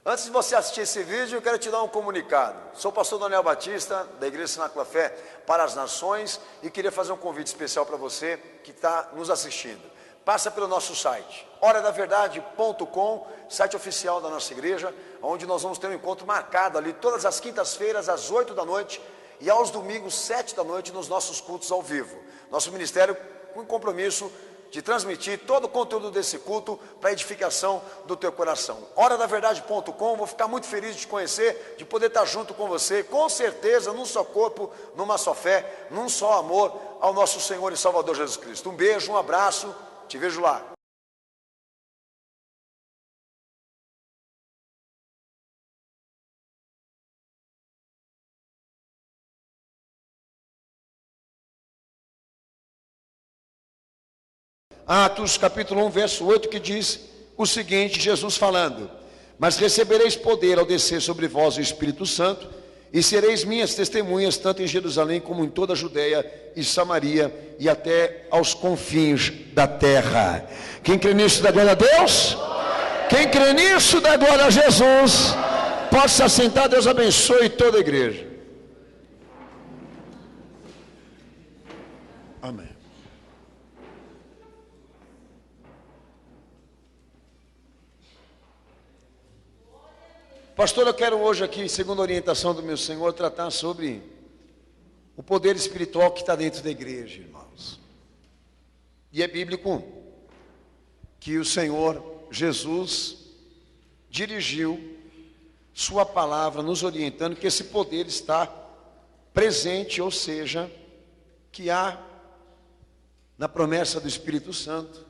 Antes de você assistir esse vídeo, eu quero te dar um comunicado. Sou o pastor Daniel Batista, da Igreja Cenáculo Fé para as Nações, e queria fazer um convite especial para você que está nos assistindo. Passa pelo nosso site, horadaverdade.com, site oficial da nossa igreja, onde nós vamos ter um encontro marcado ali todas as quintas-feiras, às 8 da noite, e aos domingos, 7 da noite, nos nossos cultos ao vivo. Nosso ministério com compromisso de transmitir todo o conteúdo desse culto para a edificação do teu coração. Horadaverdade.com, vou ficar muito feliz de te conhecer, de poder estar junto com você, com certeza, num só corpo, numa só fé, num só amor ao nosso Senhor e Salvador Jesus Cristo. Um beijo, um abraço, te vejo lá. Atos capítulo 1, verso 8, que diz o seguinte, Jesus falando: mas recebereis poder ao descer sobre vós o Espírito Santo, e sereis minhas testemunhas, tanto em Jerusalém como em toda a Judeia e Samaria, e até aos confins da terra. Quem crê nisso dá glória a Deus? Quem crê nisso dá glória a Jesus. Pode se assentar, Deus abençoe toda a igreja. Amém. Pastor, eu quero hoje aqui, segundo a orientação do meu Senhor, tratar sobre o poder espiritual que está dentro da igreja, irmãos. E é bíblico que o Senhor Jesus dirigiu sua palavra nos orientando que esse poder está presente, ou seja, que há na promessa do Espírito Santo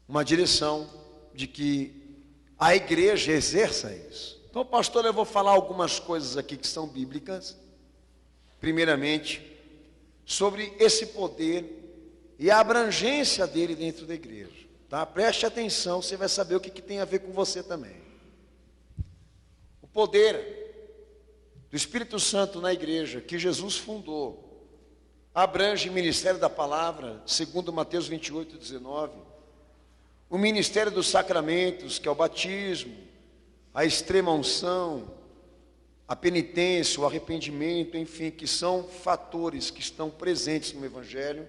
uma direção de que a igreja exerça isso. Então, pastor, eu vou falar algumas coisas aqui que são bíblicas. Primeiramente, sobre esse poder e a abrangência dele dentro da igreja. Tá? Preste atenção, você vai saber o que tem a ver com você também. O poder do Espírito Santo na igreja, que Jesus fundou, abrange o ministério da palavra, segundo Mateus 28, 19. O ministério dos sacramentos, que é o batismo, a extrema unção, a penitência, o arrependimento, enfim, que são fatores que estão presentes no Evangelho.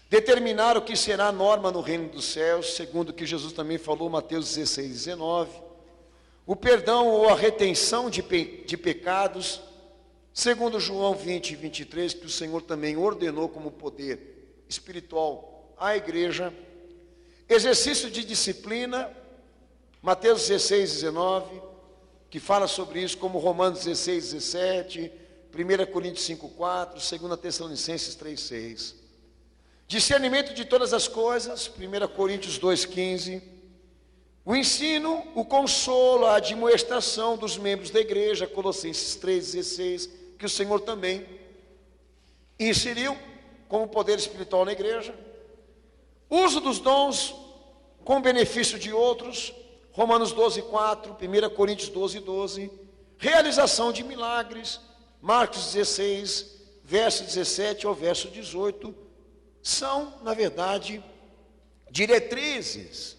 Determinar o que será a norma no reino dos céus, segundo o que Jesus também falou, Mateus 16, 19. O perdão ou a retenção de pecados, segundo João 20, 23, que o Senhor também ordenou como poder espiritual à igreja. Exercício de disciplina, Mateus 16, 19, que fala sobre isso, como Romanos 16, 17, 1 Coríntios 5, 4, 2 Tessalonicenses 3, 6. Discernimento de todas as coisas, 1 Coríntios 2, 15. O ensino, o consolo, a admoestação dos membros da igreja, Colossenses 3, 16, que o Senhor também inseriu como poder espiritual na igreja. Uso dos dons com benefício de outros, Romanos 12, 4, 1 Coríntios 12, 12. Realização de milagres, Marcos 16, verso 17 ao verso 18. São, na verdade, diretrizes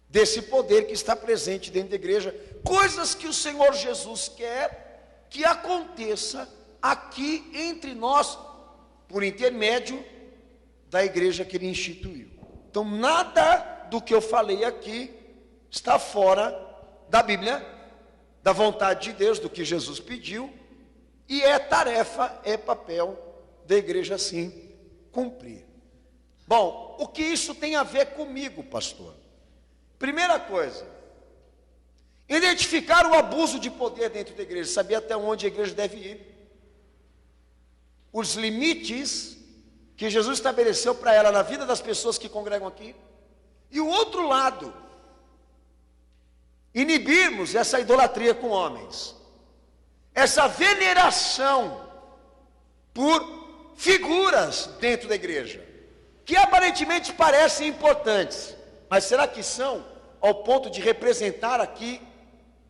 desse poder que está presente dentro da igreja. Coisas que o Senhor Jesus quer que aconteça aqui entre nós, por intermédio da igreja que ele instituiu. Então, nada do que eu falei aqui está fora da Bíblia, da vontade de Deus, do que Jesus pediu, e é tarefa, é papel da igreja assim cumprir. Bom, o que isso tem a ver comigo, pastor? Primeira coisa, identificar o abuso de poder dentro da igreja, saber até onde a igreja deve ir, os limites que Jesus estabeleceu para ela na vida das pessoas que congregam aqui. E o outro lado, inibirmos essa idolatria com homens, essa veneração por figuras dentro da igreja, que aparentemente parecem importantes, mas será que são ao ponto de representar aqui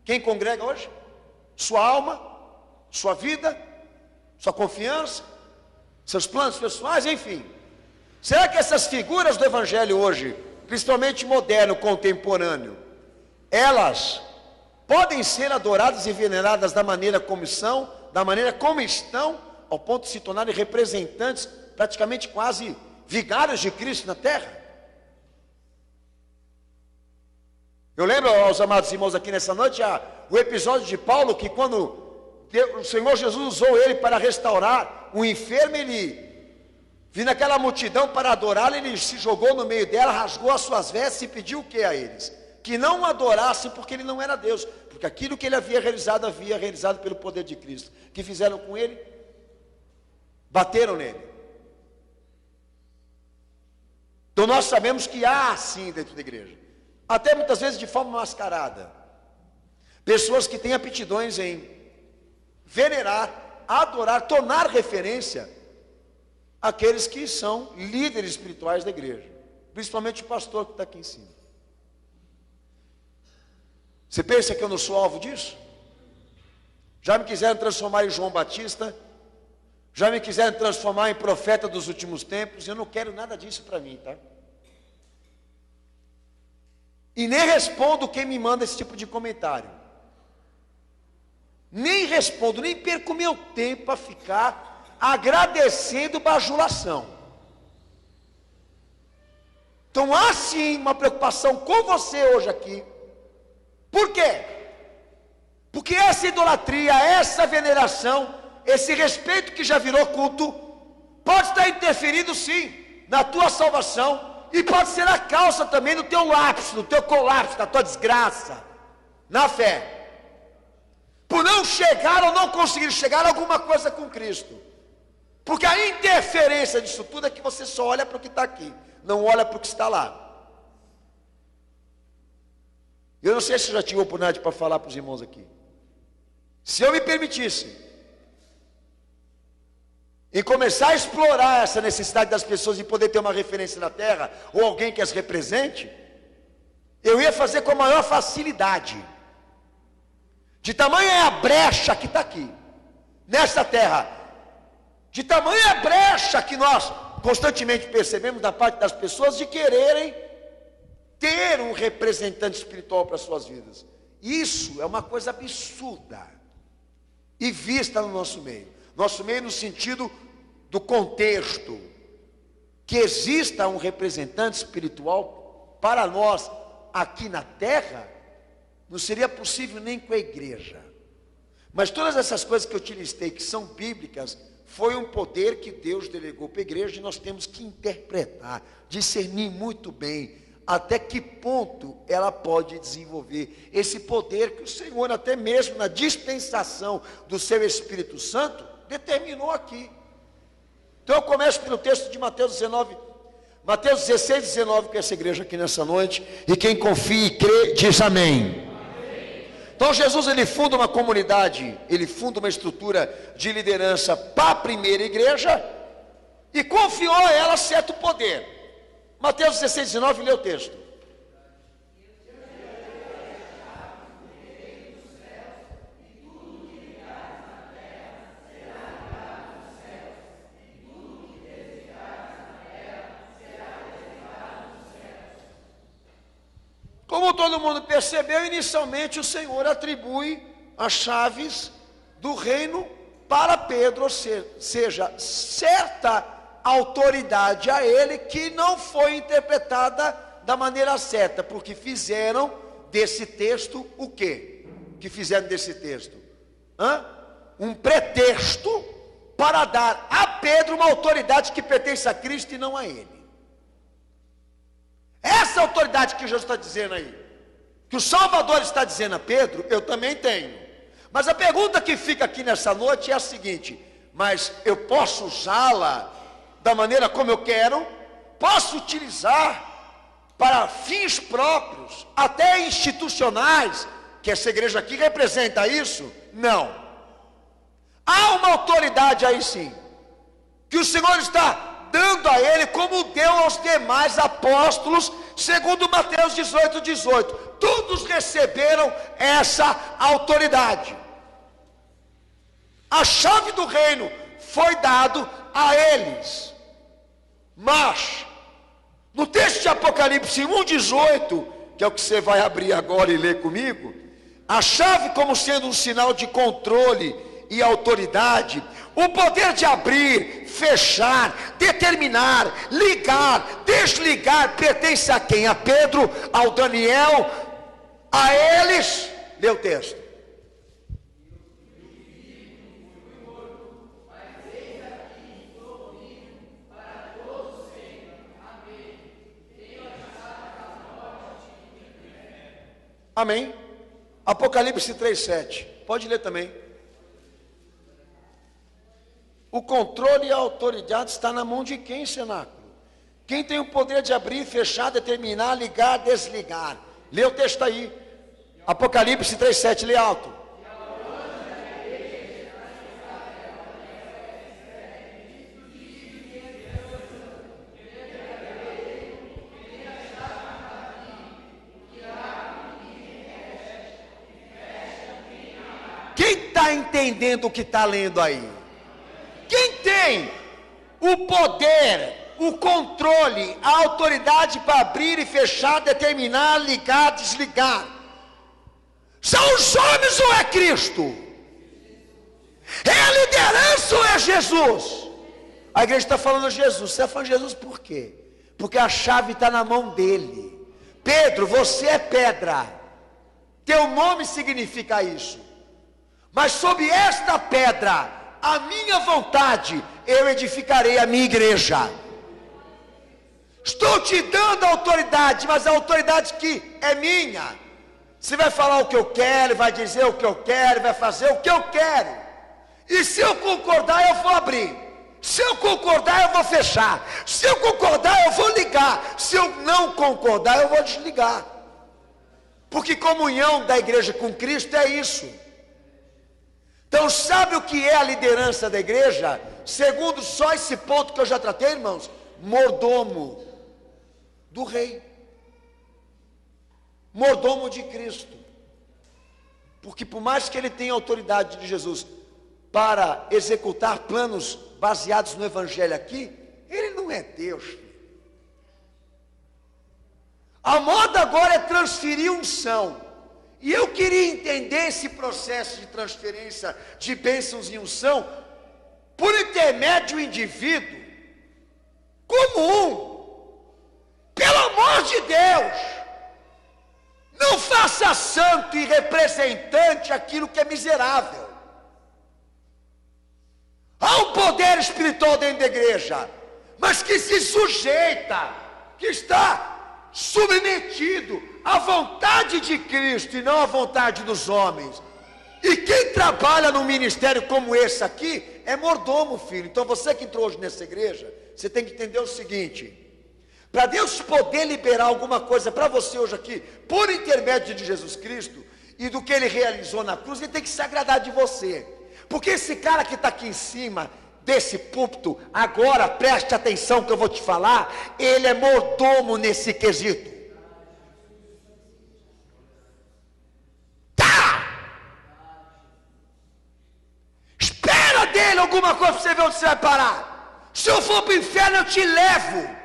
quem congrega hoje? Sua alma, sua vida, sua confiança, seus planos pessoais, enfim. Será que essas figuras do Evangelho hoje, principalmente moderno, contemporâneo, elas podem ser adoradas e veneradas da maneira como são, da maneira como estão, ao ponto de se tornarem representantes, praticamente quase vigários de Cristo na terra. Eu lembro aos amados irmãos aqui nessa noite o episódio de Paulo, que quando o Senhor Jesus usou ele para restaurar um enfermo, ele, vindo aquela multidão para adorá-lo, ele se jogou no meio dela, rasgou as suas vestes e pediu o que a eles? Que não o adorassem, porque ele não era Deus, porque aquilo que ele havia realizado pelo poder de Cristo. O que fizeram com ele? Bateram nele. Então nós sabemos que há assim dentro da igreja, até muitas vezes de forma mascarada, pessoas que têm aptidões em venerar, adorar, tornar referência aqueles que são líderes espirituais da igreja, principalmente o pastor que está aqui em cima. Você pensa que eu não sou alvo disso? Já me quiseram transformar em João Batista, já me quiseram transformar em profeta dos últimos tempos. Eu não quero nada disso para mim, tá? E nem respondo quem me manda esse tipo de comentário. Nem respondo, nem perco meu tempo a ficar agradecendo bajulação. Então há sim uma preocupação com você hoje aqui. Por quê? Porque essa idolatria, essa veneração, esse respeito que já virou culto, pode estar interferindo sim na tua salvação, e pode ser a causa também do teu lapso, do teu colapso, da tua desgraça na fé, por não chegar ou não conseguir chegar a alguma coisa com Cristo. Porque a interferência disso tudo é que você só olha para o que está aqui, não olha para o que está lá. Eu não sei se eu já tive oportunidade para falar para os irmãos aqui. Se eu me permitisse em começar a explorar essa necessidade das pessoas de poder ter uma referência na terra, ou alguém que as represente, eu ia fazer com a maior facilidade. De tamanha é a brecha que está aqui, nessa terra, de tamanha brecha que nós constantemente percebemos da parte das pessoas de quererem ter um representante espiritual para suas vidas. Isso é uma coisa absurda e vista no nosso meio. Nosso meio no sentido do contexto, que exista um representante espiritual para nós aqui na terra, não seria possível nem com a igreja. Mas todas essas coisas que eu te listei, que são bíblicas, foi um poder que Deus delegou para a igreja, e nós temos que interpretar, discernir muito bem até que ponto ela pode desenvolver esse poder que o Senhor, até mesmo na dispensação do seu Espírito Santo, determinou aqui. Então eu começo pelo texto de Mateus 19, Mateus 16, 19, com essa igreja aqui nessa noite, e quem confia e crê, diz amém. Então Jesus, ele funda uma comunidade, ele funda uma estrutura de liderança para a primeira igreja, e confiou a ela certo poder. Mateus 16, 19, lê o texto. Como todo mundo percebeu, inicialmente o Senhor atribui as chaves do reino para Pedro, ou seja, certa autoridade a ele, que não foi interpretada da maneira certa, porque fizeram desse texto o quê? Que fizeram desse texto? Um pretexto para dar a Pedro uma autoridade que pertence a Cristo e não a ele. Essa autoridade que Jesus está dizendo aí, que o Salvador está dizendo a Pedro, eu também tenho. Mas a pergunta que fica aqui nessa noite é a seguinte: mas eu posso usá-la da maneira como eu quero? Posso utilizar para fins próprios, até institucionais, que essa igreja aqui representa isso? Não. Há uma autoridade aí sim, que o Senhor está dando a ele, como deu aos demais apóstolos, segundo Mateus 18, 18. Todos receberam essa autoridade. A chave do reino foi dado a eles. Mas no texto de Apocalipse 1:18 que é o que você vai abrir agora e ler comigo, a chave como sendo um sinal de controle e autoridade, o poder de abrir, fechar, determinar, ligar, desligar, pertence a quem? A Pedro, ao Daniel, a eles. Lê o texto. Amém. Apocalipse 3:7. Pode ler também. O controle e a autoridade está na mão de quem, cenáculo? Quem tem o poder de abrir, fechar, determinar, ligar, desligar? Lê o texto aí. Apocalipse 3:7, lê alto. Quem está entendendo o que está lendo aí? Quem tem o poder, o controle, a autoridade para abrir e fechar, determinar, ligar, desligar? São os homens ou é Cristo? É a liderança ou é Jesus? A igreja está falando Jesus. Você está falando Jesus por quê? Porque a chave está na mão dele. Pedro, você é pedra. Teu nome significa isso. Mas sob esta pedra, a minha vontade, eu edificarei a minha igreja. Estou te dando a autoridade, mas a autoridade que é minha. Você vai falar o que eu quero, vai dizer o que eu quero, vai fazer o que eu quero. E se eu concordar, eu vou abrir. Se eu concordar, eu vou fechar. Se eu concordar, eu vou ligar. Se eu não concordar, eu vou desligar. Porque comunhão da igreja com Cristo é isso. Então sabe o que é a liderança da igreja? Segundo só esse ponto que eu já tratei, irmãos, mordomo do rei, mordomo de Cristo. Porque por mais que ele tenha autoridade de Jesus para executar planos baseados no evangelho aqui, ele não é Deus. A moda agora é transferir unção. E eu queria entender esse processo de transferência de bênçãos e unção por intermédio do indivíduo comum. Pelo amor de Deus, não faça santo e representante aquilo que é miserável. Há um poder espiritual dentro da igreja, mas que se sujeita, que está submetido à vontade de Cristo e não à vontade dos homens. E quem trabalha num ministério como esse aqui é mordomo, filho. Então você que entrou hoje nessa igreja, você tem que entender o seguinte: para Deus poder liberar alguma coisa para você hoje aqui, por intermédio de Jesus Cristo e do que Ele realizou na cruz, Ele tem que se agradar de você. Porque esse cara que está aqui em cima desse púlpito, agora preste atenção que eu vou te falar, ele é mordomo nesse quesito. Tá! Espera dele alguma coisa para você ver onde você vai parar. Se eu for para o inferno, eu te levo.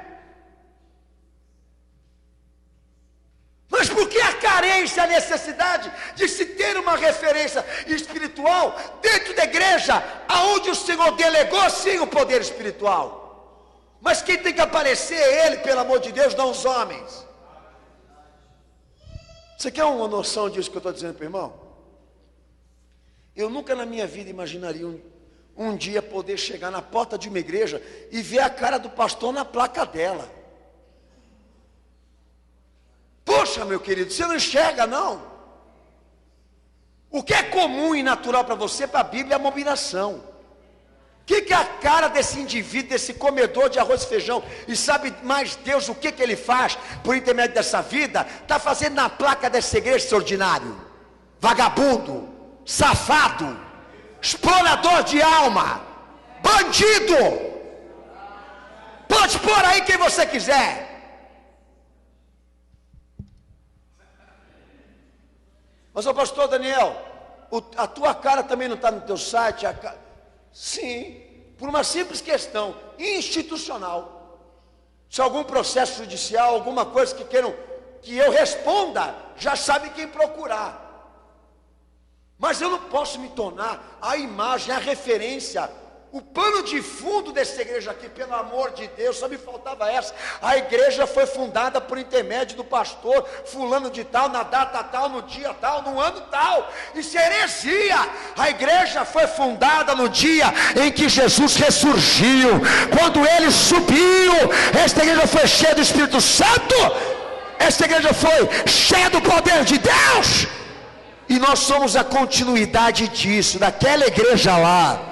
Mas por que a carência, a necessidade de se ter uma referência espiritual dentro da igreja, aonde o Senhor delegou sim o poder espiritual? Mas quem tem que aparecer é Ele, pelo amor de Deus, não os homens. Você quer uma noção disso que eu estou dizendo para o irmão? Eu nunca na minha vida imaginaria um dia poder chegar na porta de uma igreja e ver a cara do pastor na placa dela. Poxa, meu querido, você não enxerga não? O que é comum e natural para você, para a Bíblia, é abominação. O que é a cara desse indivíduo, desse comedor de arroz e feijão, e sabe mais Deus o que ele faz por intermédio dessa vida? Está fazendo na placa dessa igreja, seu ordinário, vagabundo, safado, explorador de alma, bandido. Pode pôr aí quem você quiser. Mas o pastor Daniel, a tua cara também não está no teu site? Sim, por uma simples questão institucional. Se algum processo judicial, alguma coisa que queiram que eu responda, já sabe quem procurar. Mas eu não posso me tornar a imagem, a referência, o pano de fundo dessa igreja aqui, pelo amor de Deus, só me faltava essa. A igreja foi fundada por intermédio do pastor fulano de tal, na data tal, no dia tal, no ano tal. Isso é heresia. A igreja foi fundada no dia em que Jesus ressurgiu. Quando ele subiu, esta igreja foi cheia do Espírito Santo. Esta igreja foi cheia do poder de Deus. E nós somos a continuidade disso, daquela igreja lá.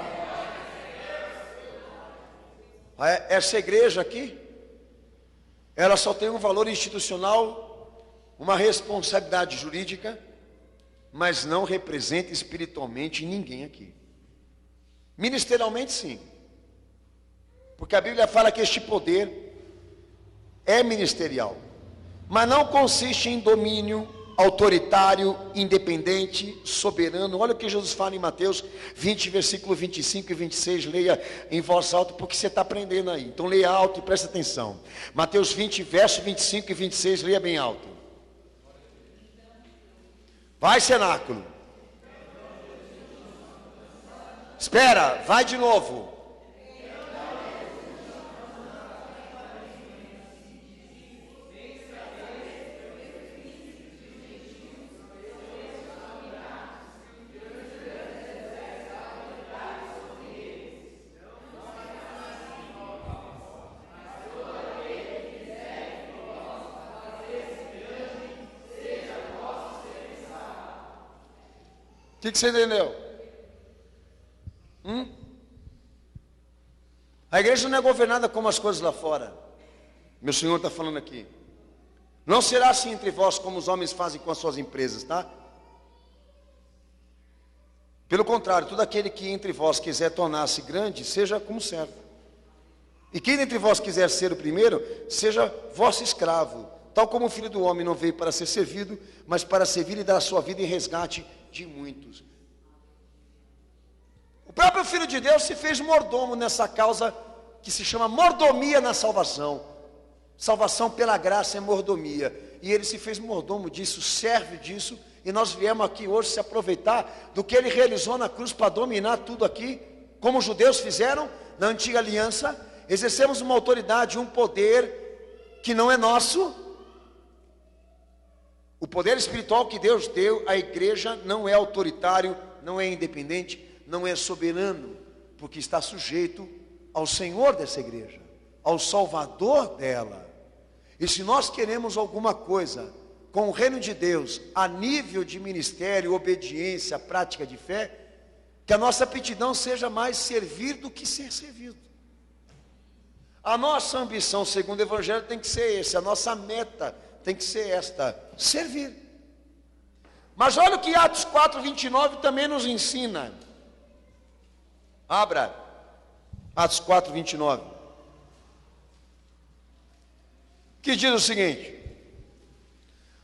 Essa igreja aqui, ela só tem um valor institucional, uma responsabilidade jurídica, mas não representa espiritualmente ninguém aqui. Ministerialmente sim, porque a Bíblia fala que este poder é ministerial, mas não consiste em domínio autoritário, independente, soberano. Olha o que Jesus fala em Mateus 20, versículo 25 e 26, leia em voz alta, porque você está aprendendo aí, então leia alto e presta atenção. Mateus 20, verso 25 e 26, leia bem alto. Vai, cenáculo. Espera, vai de novo. O que você entendeu? A igreja não é governada como as coisas lá fora. Meu Senhor está falando aqui. Não será assim entre vós como os homens fazem com as suas empresas, tá? Pelo contrário, todo aquele que entre vós quiser tornar-se grande, seja como servo. E quem entre vós quiser ser o primeiro, seja vosso escravo. Tal como o Filho do Homem não veio para ser servido, mas para servir e dar a sua vida em resgate de muitos. O próprio Filho de Deus se fez mordomo nessa causa que se chama mordomia na salvação. Salvação pela graça é mordomia. E ele se fez mordomo disso, serve disso. E nós viemos aqui hoje se aproveitar do que ele realizou na cruz para dominar tudo aqui, como os judeus fizeram na antiga aliança. Exercemos uma autoridade, um poder que não é nosso. O poder espiritual que Deus deu à igreja não é autoritário, não é independente, não é soberano, porque está sujeito ao Senhor dessa igreja, ao Salvador dela. E se nós queremos alguma coisa com o reino de Deus, a nível de ministério, obediência, prática de fé, que a nossa aptidão seja mais servir do que ser servido. A nossa ambição, segundo o Evangelho, tem que ser essa, a nossa meta tem que ser esta, servir. Mas olha o que Atos 4, 29 também nos ensina. Abra, Atos 4, 29. Que diz o seguinte: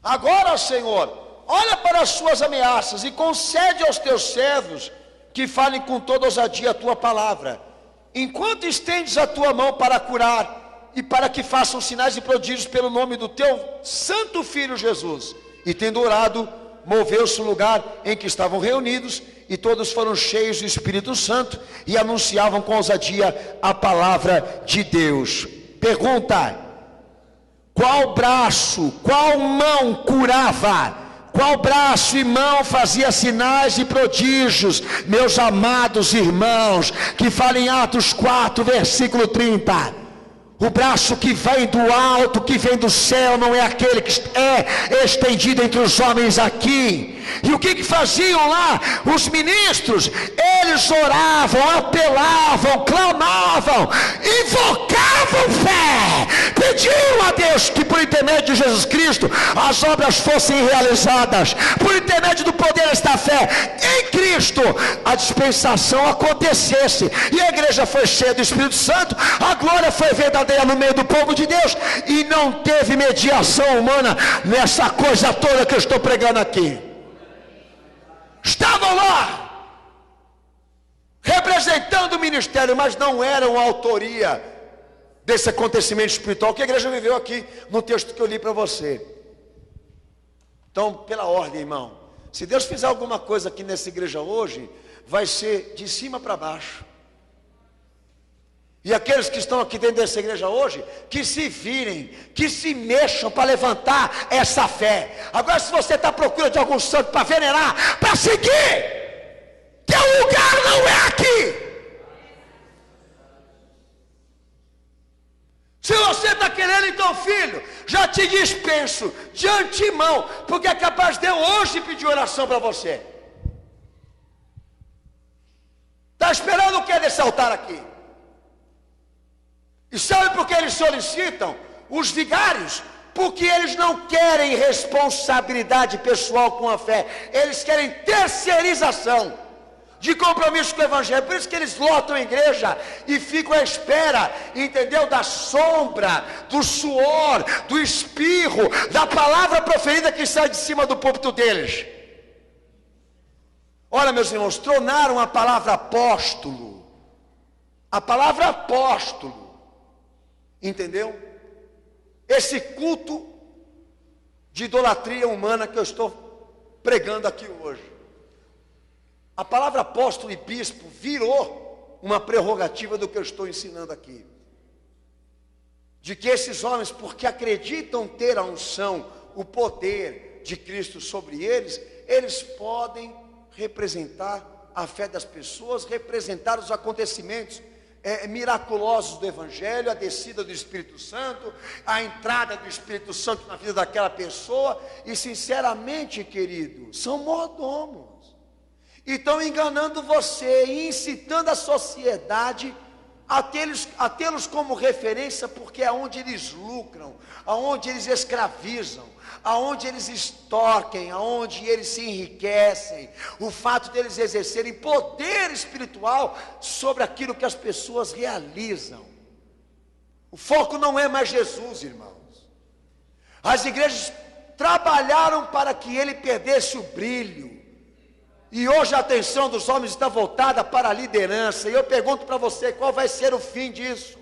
agora, Senhor, olha para as suas ameaças e concede aos teus servos que falem com toda ousadia a tua palavra, enquanto estendes a tua mão para curar e para que façam sinais e prodígios pelo nome do teu santo Filho Jesus. E tendo orado, moveu-se o lugar em que estavam reunidos, e todos foram cheios do Espírito Santo e anunciavam com ousadia a palavra de Deus. Pergunta: qual braço, qual mão curava? Qual braço e mão fazia sinais e prodígios? Meus amados irmãos, que falam em Atos 4, versículo 30. O braço que vem do alto, que vem do céu, não é aquele que é estendido entre os homens aqui. E o que faziam lá os ministros? Eles oravam, apelavam, clamavam, invocavam fé, pediam a Deus que por intermédio de Jesus Cristo as obras fossem realizadas, por intermédio do poder desta fé em Cristo a dispensação acontecesse, e a igreja foi cheia do Espírito Santo, a glória foi verdadeira no meio do povo de Deus, e não teve mediação humana nessa coisa toda que eu estou pregando aqui. Estavam lá representando o ministério, mas não eram a autoria desse acontecimento espiritual que a igreja viveu aqui no texto que eu li para você. Então, pela ordem, irmão, se Deus fizer alguma coisa aqui nessa igreja hoje, vai ser de cima para baixo. E aqueles que estão aqui dentro dessa igreja hoje, que se virem, que se mexam para levantar essa fé. Agora, se você está à procura de algum santo para venerar, para seguir, que o lugar não é aqui. Se você está querendo, então, filho, já te dispenso de antemão, porque é capaz de eu hoje pedir oração para você. Está esperando o que desse altar aqui? E sabe por que eles solicitam? Os vigários, porque eles não querem responsabilidade pessoal com a fé, eles querem terceirização de compromisso com o evangelho. Por isso que eles lotam a igreja e ficam à espera, entendeu? Da sombra, do suor, do espirro, da palavra proferida que sai de cima do púlpito deles. Olha, meus irmãos, tornaram a palavra apóstolo, entendeu? Esse culto de idolatria humana que eu estou pregando aqui hoje. A palavra apóstolo e bispo virou uma prerrogativa do que eu estou ensinando aqui. De que esses homens, porque acreditam ter a unção, o poder de Cristo sobre eles, eles podem representar a fé das pessoas, representar os acontecimentos miraculosos do Evangelho, a descida do Espírito Santo, a entrada do Espírito Santo na vida daquela pessoa. E sinceramente, querido, são mordomos. E estão enganando você e incitando a sociedade a tê-los como referência, porque é onde eles lucram, aonde eles escravizam, aonde eles extorquem, aonde eles se enriquecem. O fato deles exercerem poder espiritual sobre aquilo que as pessoas realizam. O foco não é mais Jesus, irmãos. As igrejas trabalharam para que ele perdesse o brilho. E hoje a atenção dos homens está voltada para a liderança. E eu pergunto para você, qual vai ser o fim disso?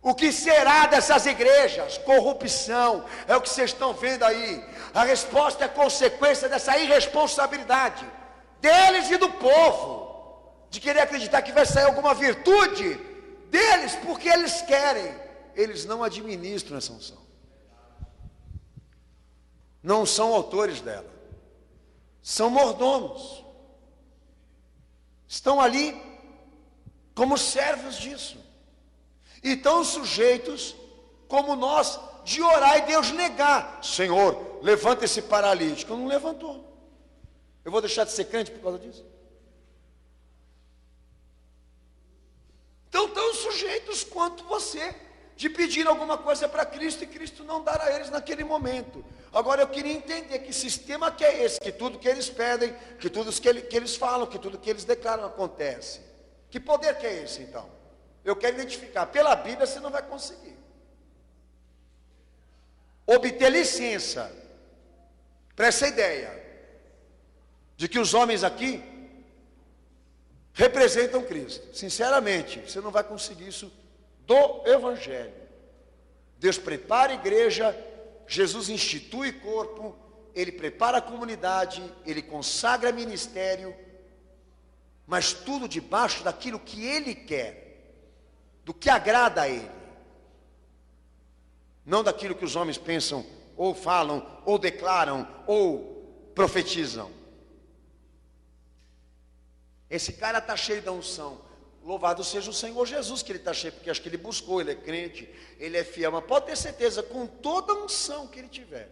O que será dessas igrejas? Corrupção, é o que vocês estão vendo aí. A resposta é consequência dessa irresponsabilidade deles e do povo, de querer acreditar que vai sair alguma virtude deles, porque eles querem. Eles não administram essa unção, não são autores dela. São mordomos, estão ali como servos disso, e estão sujeitos, como nós, de orar e Deus negar. Senhor, levanta esse paralítico. Não levantou. Eu vou deixar de ser crente por causa disso? Então estão sujeitos quanto você, de pedir alguma coisa para Cristo, e Cristo não dará a eles naquele momento. Agora eu queria entender que sistema que é esse, que tudo que eles pedem, que tudo que eles falam, que tudo que eles declaram acontece. Que poder que é esse então? Eu quero identificar. Pela Bíblia você não vai conseguir obter licença para essa ideia de que os homens aqui representam Cristo. Sinceramente, você não vai conseguir isso do Evangelho. Deus prepara a igreja, Jesus institui corpo, Ele prepara a comunidade, Ele consagra ministério, mas tudo debaixo daquilo que Ele quer, do que agrada a Ele, não daquilo que os homens pensam, ou falam, ou declaram, ou profetizam. Esse cara está cheio da unção. Louvado seja o Senhor Jesus, que ele está cheio, porque acho que ele buscou, ele é crente, ele é fiel, mas pode ter certeza, com toda a unção que ele tiver,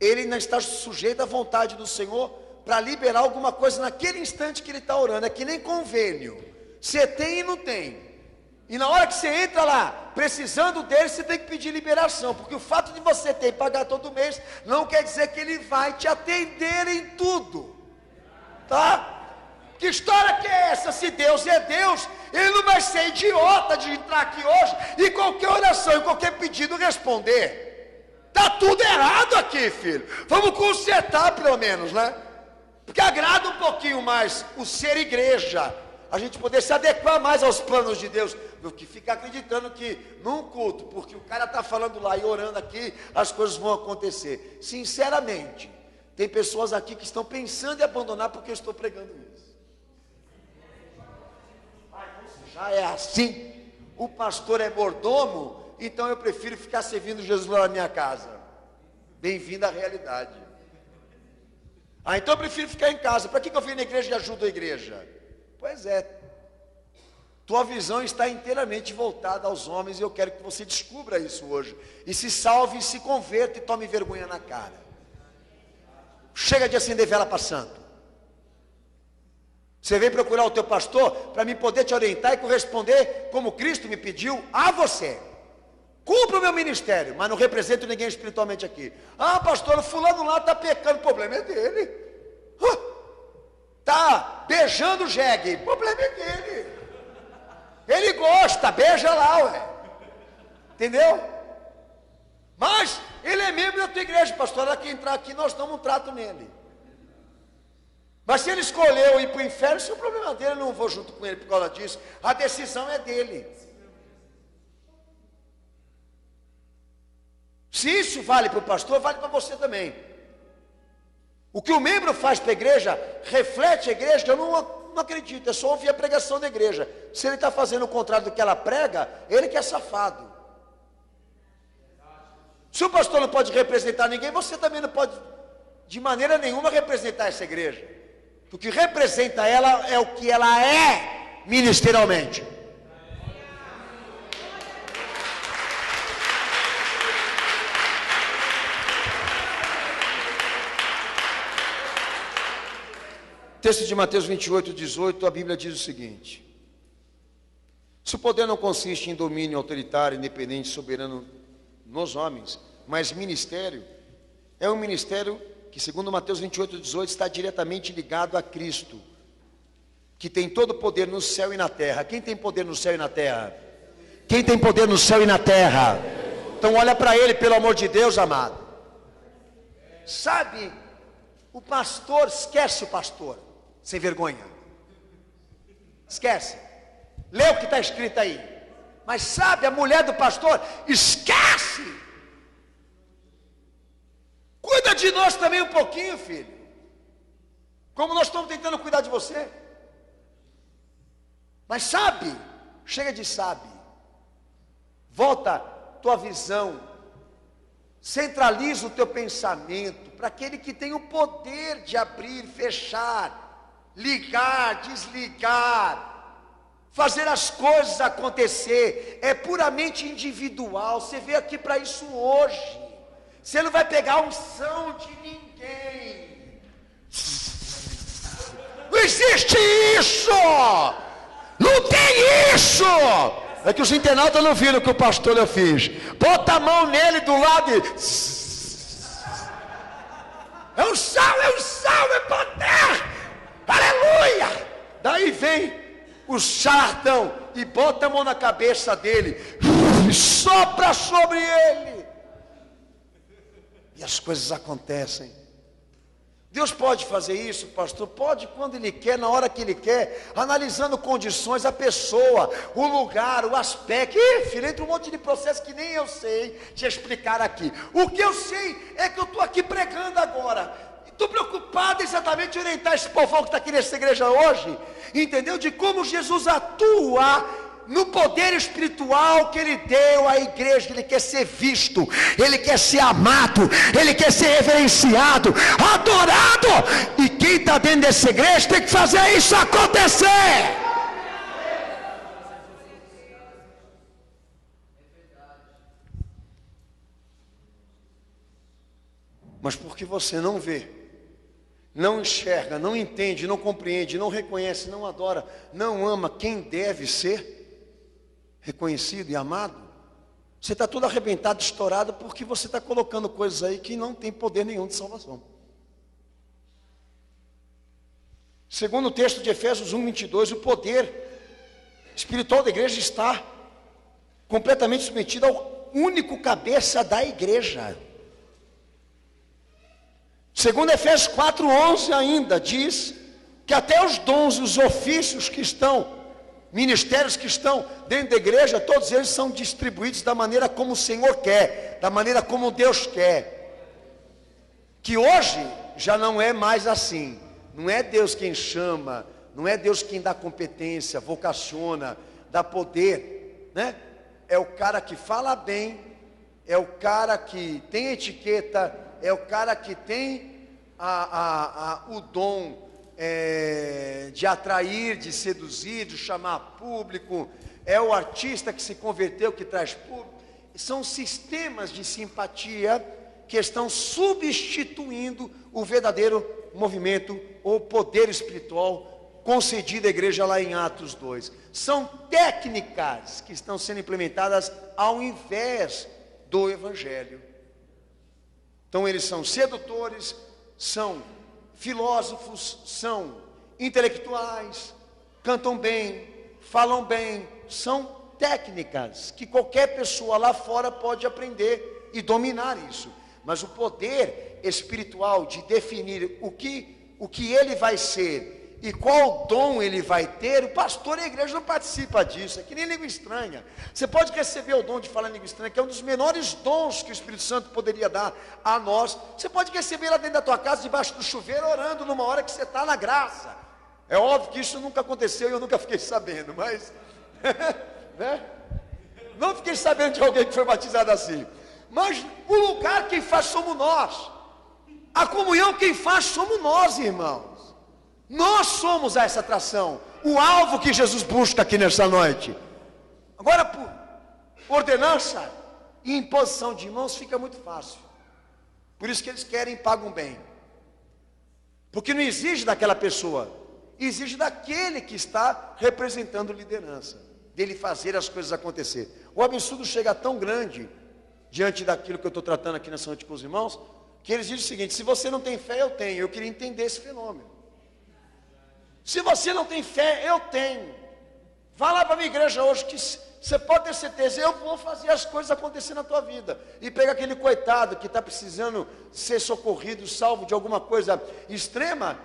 ele ainda está sujeito à vontade do Senhor, para liberar alguma coisa naquele instante que ele está orando. É que nem convênio, você tem e não tem, e na hora que você entra lá, precisando dele, você tem que pedir liberação, porque o fato de você ter e pagar todo mês, não quer dizer que ele vai te atender em tudo, tá? Que história que é essa? Se Deus é Deus, Ele não vai ser idiota de entrar aqui hoje e qualquer oração, e qualquer pedido responder. Está tudo errado aqui, filho. Vamos consertar pelo menos, né? Porque agrada um pouquinho mais o ser igreja, a gente poder se adequar mais aos planos de Deus, do que ficar acreditando que num culto, porque o cara está falando lá e orando aqui, as coisas vão acontecer. Sinceramente, tem pessoas aqui que estão pensando em abandonar porque eu estou pregando isso. Já é assim, o pastor é mordomo, então eu prefiro ficar servindo Jesus lá na minha casa. Bem-vindo à realidade. Então eu prefiro ficar em casa. Para que eu venho na igreja e ajudo a igreja? Pois é, tua visão está inteiramente voltada aos homens, e eu quero que você descubra isso hoje, e se salve, e se converta, e tome vergonha na cara. Chega de acender vela para santo. Você vem procurar o teu pastor para mim poder te orientar e corresponder como Cristo me pediu a você. Cumpra o meu ministério, mas não represento ninguém espiritualmente aqui. Pastor, o fulano lá está pecando, o problema é dele. Está beijando o jegue, o problema é dele. Ele gosta, beija lá, ué. Entendeu? Mas ele é membro da tua igreja, pastor. Ela quer entrar aqui, nós damos um trato nele. Mas se ele escolheu ir para o inferno, isso é o problema dele, eu não vou junto com ele por causa disso. A decisão é dele. Se isso vale para o pastor, vale para você também. O que o membro faz para a igreja, reflete a igreja, eu não acredito, é só ouvir a pregação da igreja. Se ele está fazendo o contrário do que ela prega, ele que é safado. Se o pastor não pode representar ninguém, você também não pode, de maneira nenhuma, representar essa igreja. O que representa ela é o que ela é ministerialmente. Texto de Mateus 28, 18, a Bíblia diz o seguinte: se o poder não consiste em domínio autoritário, independente, soberano nos homens, mas ministério, é um ministério que, segundo Mateus 28, 18, está diretamente ligado a Cristo, que tem todo o poder no céu e na terra. Quem tem poder no céu e na terra? Quem tem poder no céu e na terra? Então olha para ele, pelo amor de Deus, amado. Sabe, o pastor, esquece o pastor, sem vergonha. Esquece. Lê o que está escrito aí. Mas sabe, a mulher do pastor, esquece. Cuida de nós também um pouquinho, filho. Como nós estamos tentando cuidar de você. Mas sabe, chega de sabe. Volta tua visão. Centraliza o teu pensamento para aquele que tem o poder de abrir, fechar, ligar, desligar, fazer as coisas acontecer. É puramente individual. Você veio aqui para isso hoje. Você não vai pegar a unção de ninguém. Não existe isso. Não tem isso. É que os internautas não viram o que o pastor eu fiz. Bota a mão nele do lado e... é unção, é poder. Aleluia. Daí vem o charlatão e bota a mão na cabeça dele e sopra sobre ele. E as coisas acontecem. Deus pode fazer isso, pastor? Pode quando Ele quer, na hora que Ele quer, analisando condições, a pessoa, o lugar, o aspecto. Filho, entra um monte de processo que nem eu sei te explicar aqui. O que eu sei é que eu estou aqui pregando agora. Estou preocupado exatamente em orientar esse povão que está aqui nessa igreja hoje, entendeu? De como Jesus atua no poder espiritual que Ele deu à igreja. Ele quer ser visto, Ele quer ser amado, Ele quer ser reverenciado, adorado. E quem está dentro dessa igreja tem que fazer isso acontecer. Mas porque você não vê, não enxerga, não entende, não compreende, não reconhece, não adora, não ama quem deve ser reconhecido e amado, você está todo arrebentado, estourado, porque você está colocando coisas aí que não tem poder nenhum de salvação. Segundo o texto de Efésios 1, 22, o poder espiritual da igreja está completamente submetido ao único cabeça da igreja. Segundo Efésios 4, 11 ainda diz que até os dons, os ofícios que estão, ministérios que estão dentro da igreja, todos eles são distribuídos da maneira como o Senhor quer, da maneira como Deus quer. Que hoje já não é mais assim. Não é Deus quem chama, não é Deus quem dá competência, vocaciona, dá poder, né? É o cara que fala bem, é o cara que tem etiqueta, é o cara que tem o dom de atrair, de seduzir, de chamar público, é o artista que se converteu, que traz público. São sistemas de simpatia que estão substituindo o verdadeiro movimento ou poder espiritual concedido à igreja lá em Atos 2. São técnicas que estão sendo implementadas ao invés do evangelho. Então eles são sedutores, são filósofos, são intelectuais, cantam bem, falam bem, são técnicas que qualquer pessoa lá fora pode aprender e dominar isso. Mas o poder espiritual de definir o que ele vai ser e qual dom ele vai ter, o pastor e a igreja não participa disso. É que nem língua estranha. Você pode receber o dom de falar em língua estranha, que é um dos menores dons que o Espírito Santo poderia dar a nós. Você pode receber lá dentro da tua casa, debaixo do chuveiro, orando numa hora que você está na graça. É óbvio que isso nunca aconteceu e eu nunca fiquei sabendo, mas né? Não fiquei sabendo de alguém que foi batizado assim. Mas o lugar quem faz somos nós. A comunhão quem faz somos nós, irmãos. Nós somos essa atração, o alvo que Jesus busca aqui nessa noite. Agora, por ordenança e imposição de mãos fica muito fácil. Por isso que eles querem e pagam bem. Porque não exige daquela pessoa, exige daquele que está representando liderança, dele fazer as coisas acontecer. O absurdo chega tão grande diante daquilo que eu estou tratando aqui nessa noite com os irmãos, que eles dizem o seguinte: se você não tem fé, eu tenho. Eu queria entender esse fenômeno. Se você não tem fé, eu tenho. Vá lá para a minha igreja hoje, que você pode ter certeza, eu vou fazer as coisas acontecer na tua vida. E pega aquele coitado que está precisando ser socorrido, salvo de alguma coisa extrema,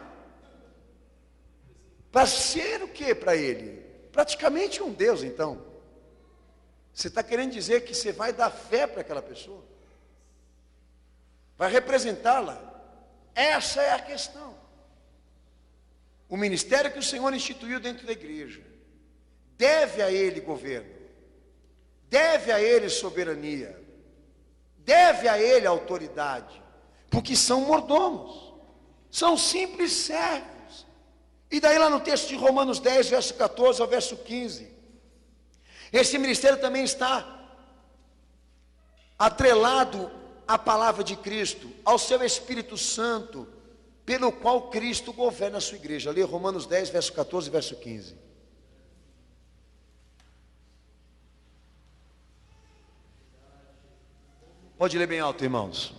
para ser o que para ele? Praticamente um Deus, então. Você está querendo dizer que você vai dar fé para aquela pessoa? Vai representá-la? Essa é a questão. O ministério que o Senhor instituiu dentro da igreja deve a Ele governo, deve a Ele soberania, deve a Ele autoridade, porque são mordomos, são simples servos. E daí lá no texto de Romanos 10, verso 14 ao verso 15, esse ministério também está atrelado à palavra de Cristo, ao seu Espírito Santo, pelo qual Cristo governa a sua igreja. Lê Romanos 10, verso 14 e verso 15. Pode ler bem alto, irmãos.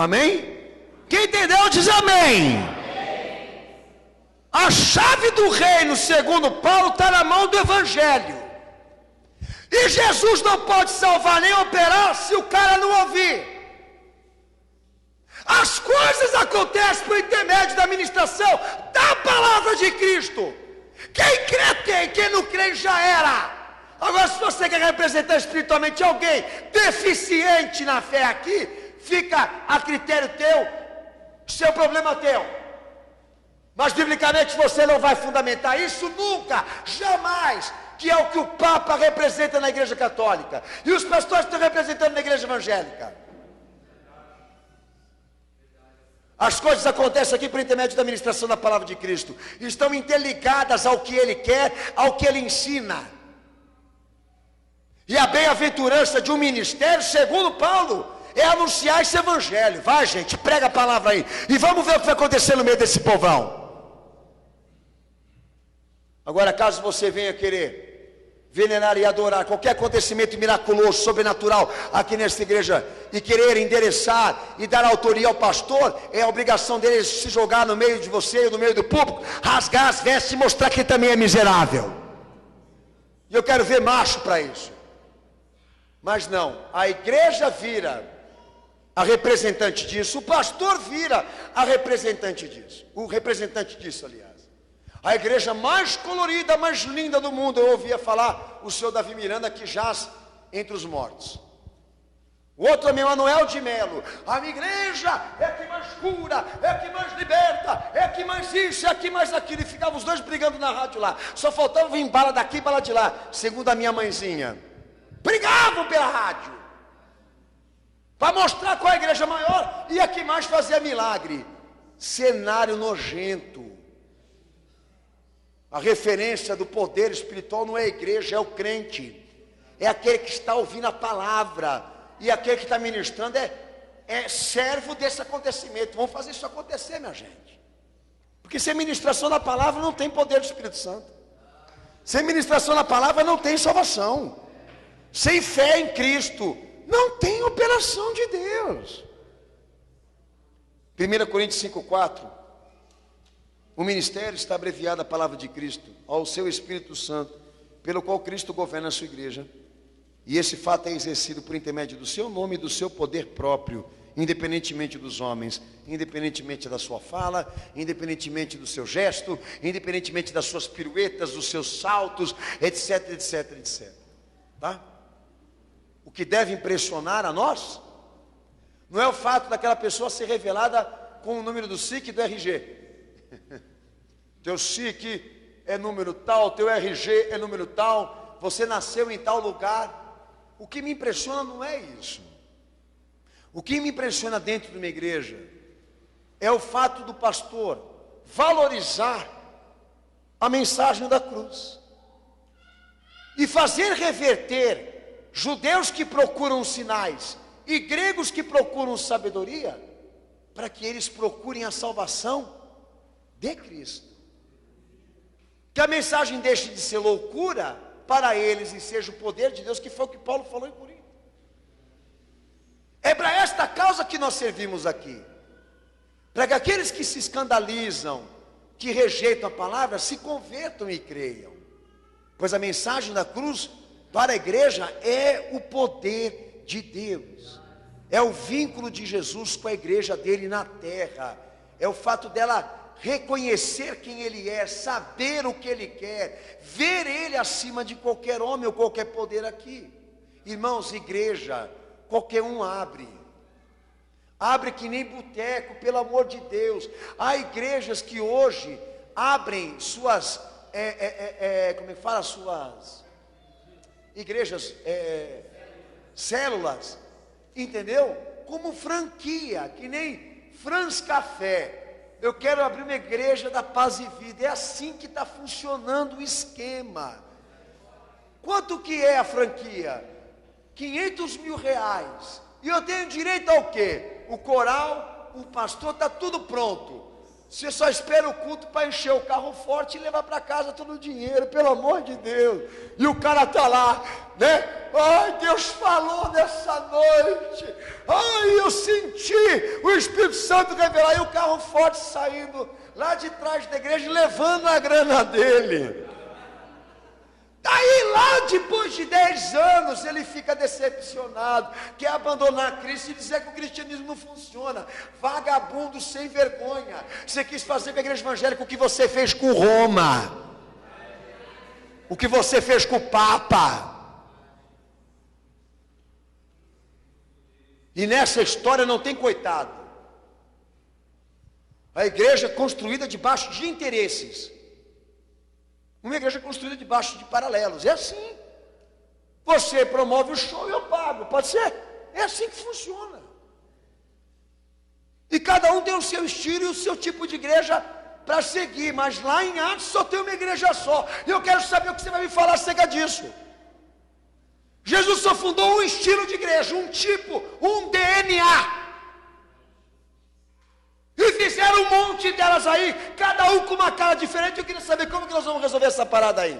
Amém? Quem entendeu diz amém. A chave do reino, segundo Paulo, está na mão do evangelho. E Jesus não pode salvar nem operar se o cara não ouvir. As coisas acontecem por intermédio da ministração da palavra de Cristo. Quem crê tem, quem não crê já era. Agora, se você quer representar espiritualmente alguém deficiente na fé aqui, fica a critério teu, seu problema teu. Mas biblicamente você não vai fundamentar isso nunca, jamais, que é o que o Papa representa na igreja católica, e os pastores estão representando na igreja evangélica. As coisas acontecem aqui por intermédio da ministração da palavra de Cristo, estão interligadas ao que Ele quer, ao que Ele ensina. E a bem-aventurança de um ministério, segundo Paulo, é anunciar esse evangelho. Vai, gente, prega a palavra aí, e vamos ver o que vai acontecer no meio desse povão. Agora, caso você venha querer venerar e adorar qualquer acontecimento miraculoso, sobrenatural aqui nesta igreja e querer endereçar e dar autoria ao pastor, é a obrigação dele se jogar no meio de você e no meio do público, rasgar as vestes e mostrar que ele também é miserável. E eu quero ver macho para isso. Mas não, a igreja vira a representante disso, o pastor vira a representante disso, o representante disso, aliás. A igreja mais colorida, mais linda do mundo, eu ouvia falar o senhor Davi Miranda, que jaz entre os mortos. O outro é meu Manuel de Melo. A minha igreja é a que mais cura, é a que mais liberta, é a que mais isso, é a que mais aquilo. E ficavam os dois brigando na rádio lá. Só faltava vir bala daqui, bala de lá. Segundo a minha mãezinha, brigavam pela rádio para mostrar qual é a igreja maior e a que mais fazia milagre. Cenário nojento. A referência do poder espiritual não é a igreja, é o crente. É aquele que está ouvindo a palavra. E aquele que está ministrando é servo desse acontecimento. Vamos fazer isso acontecer, minha gente. Porque sem ministração da palavra não tem poder do Espírito Santo. Sem ministração da palavra não tem salvação. Sem fé em Cristo não tem operação de Deus. 1 Coríntios 5,4. O ministério está abreviado à palavra de Cristo, ao seu Espírito Santo, pelo qual Cristo governa a sua igreja. E esse fato é exercido por intermédio do seu nome e do seu poder próprio, independentemente dos homens, independentemente da sua fala, independentemente do seu gesto, independentemente das suas piruetas, dos seus saltos, etc, etc, etc. Tá? O que deve impressionar a nós não é o fato daquela pessoa ser revelada com o número do SIC e do RG. Teu SIC é número tal, teu RG é número tal, você nasceu em tal lugar. O que me impressiona não é isso. O que me impressiona dentro de uma igreja é o fato do pastor valorizar a mensagem da cruz e fazer reverter judeus que procuram sinais e gregos que procuram sabedoria, para que eles procurem a salvação de Cristo. Que a mensagem deixe de ser loucura para eles e seja o poder de Deus, que foi o que Paulo falou em Corinto. É para esta causa que nós servimos aqui, para que aqueles que se escandalizam, que rejeitam a palavra, se convertam e creiam, pois a mensagem da cruz para a igreja é o poder de Deus, é o vínculo de Jesus com a igreja dele na terra, é o fato dela reconhecer quem ele é, saber o que ele quer, ver ele acima de qualquer homem ou qualquer poder aqui. Irmãos, igreja, qualquer um abre que nem boteco, pelo amor de Deus. Há igrejas que hoje abrem suas, como é que fala, suas igrejas, células, entendeu? Como franquia, que nem Franz Café. Eu quero abrir uma igreja da paz e vida. É assim que está funcionando o esquema. Quanto que é a franquia? 500 mil reais. E eu tenho direito ao quê? O coral, o pastor, está tudo pronto. Você só espera o culto para encher o carro forte e levar para casa todo o dinheiro, pelo amor de Deus. E o cara está lá, né? Ai, Deus falou nessa noite. Ai, eu senti o Espírito Santo revelar. E o carro forte saindo lá de trás da igreja, levando a grana dele. Daí lá, depois de 10 anos, ele fica decepcionado, quer abandonar Cristo e dizer que o cristianismo não funciona. Vagabundo sem vergonha. Você quis fazer com a igreja evangélica o que você fez com Roma, o que você fez com o Papa. E nessa história não tem coitado. A igreja é construída debaixo de interesses. Uma igreja construída debaixo de paralelos. É assim. Você promove o show e eu pago. Pode ser? É assim que funciona. E cada um tem o seu estilo e o seu tipo de igreja para seguir. Mas lá em Atos só tem uma igreja só. E eu quero saber o que você vai me falar acerca disso. Jesus só fundou um estilo de igreja, um tipo, um DNA. E fizeram um monte delas aí, cada um com uma cara diferente. Eu queria saber como que nós vamos resolver essa parada aí.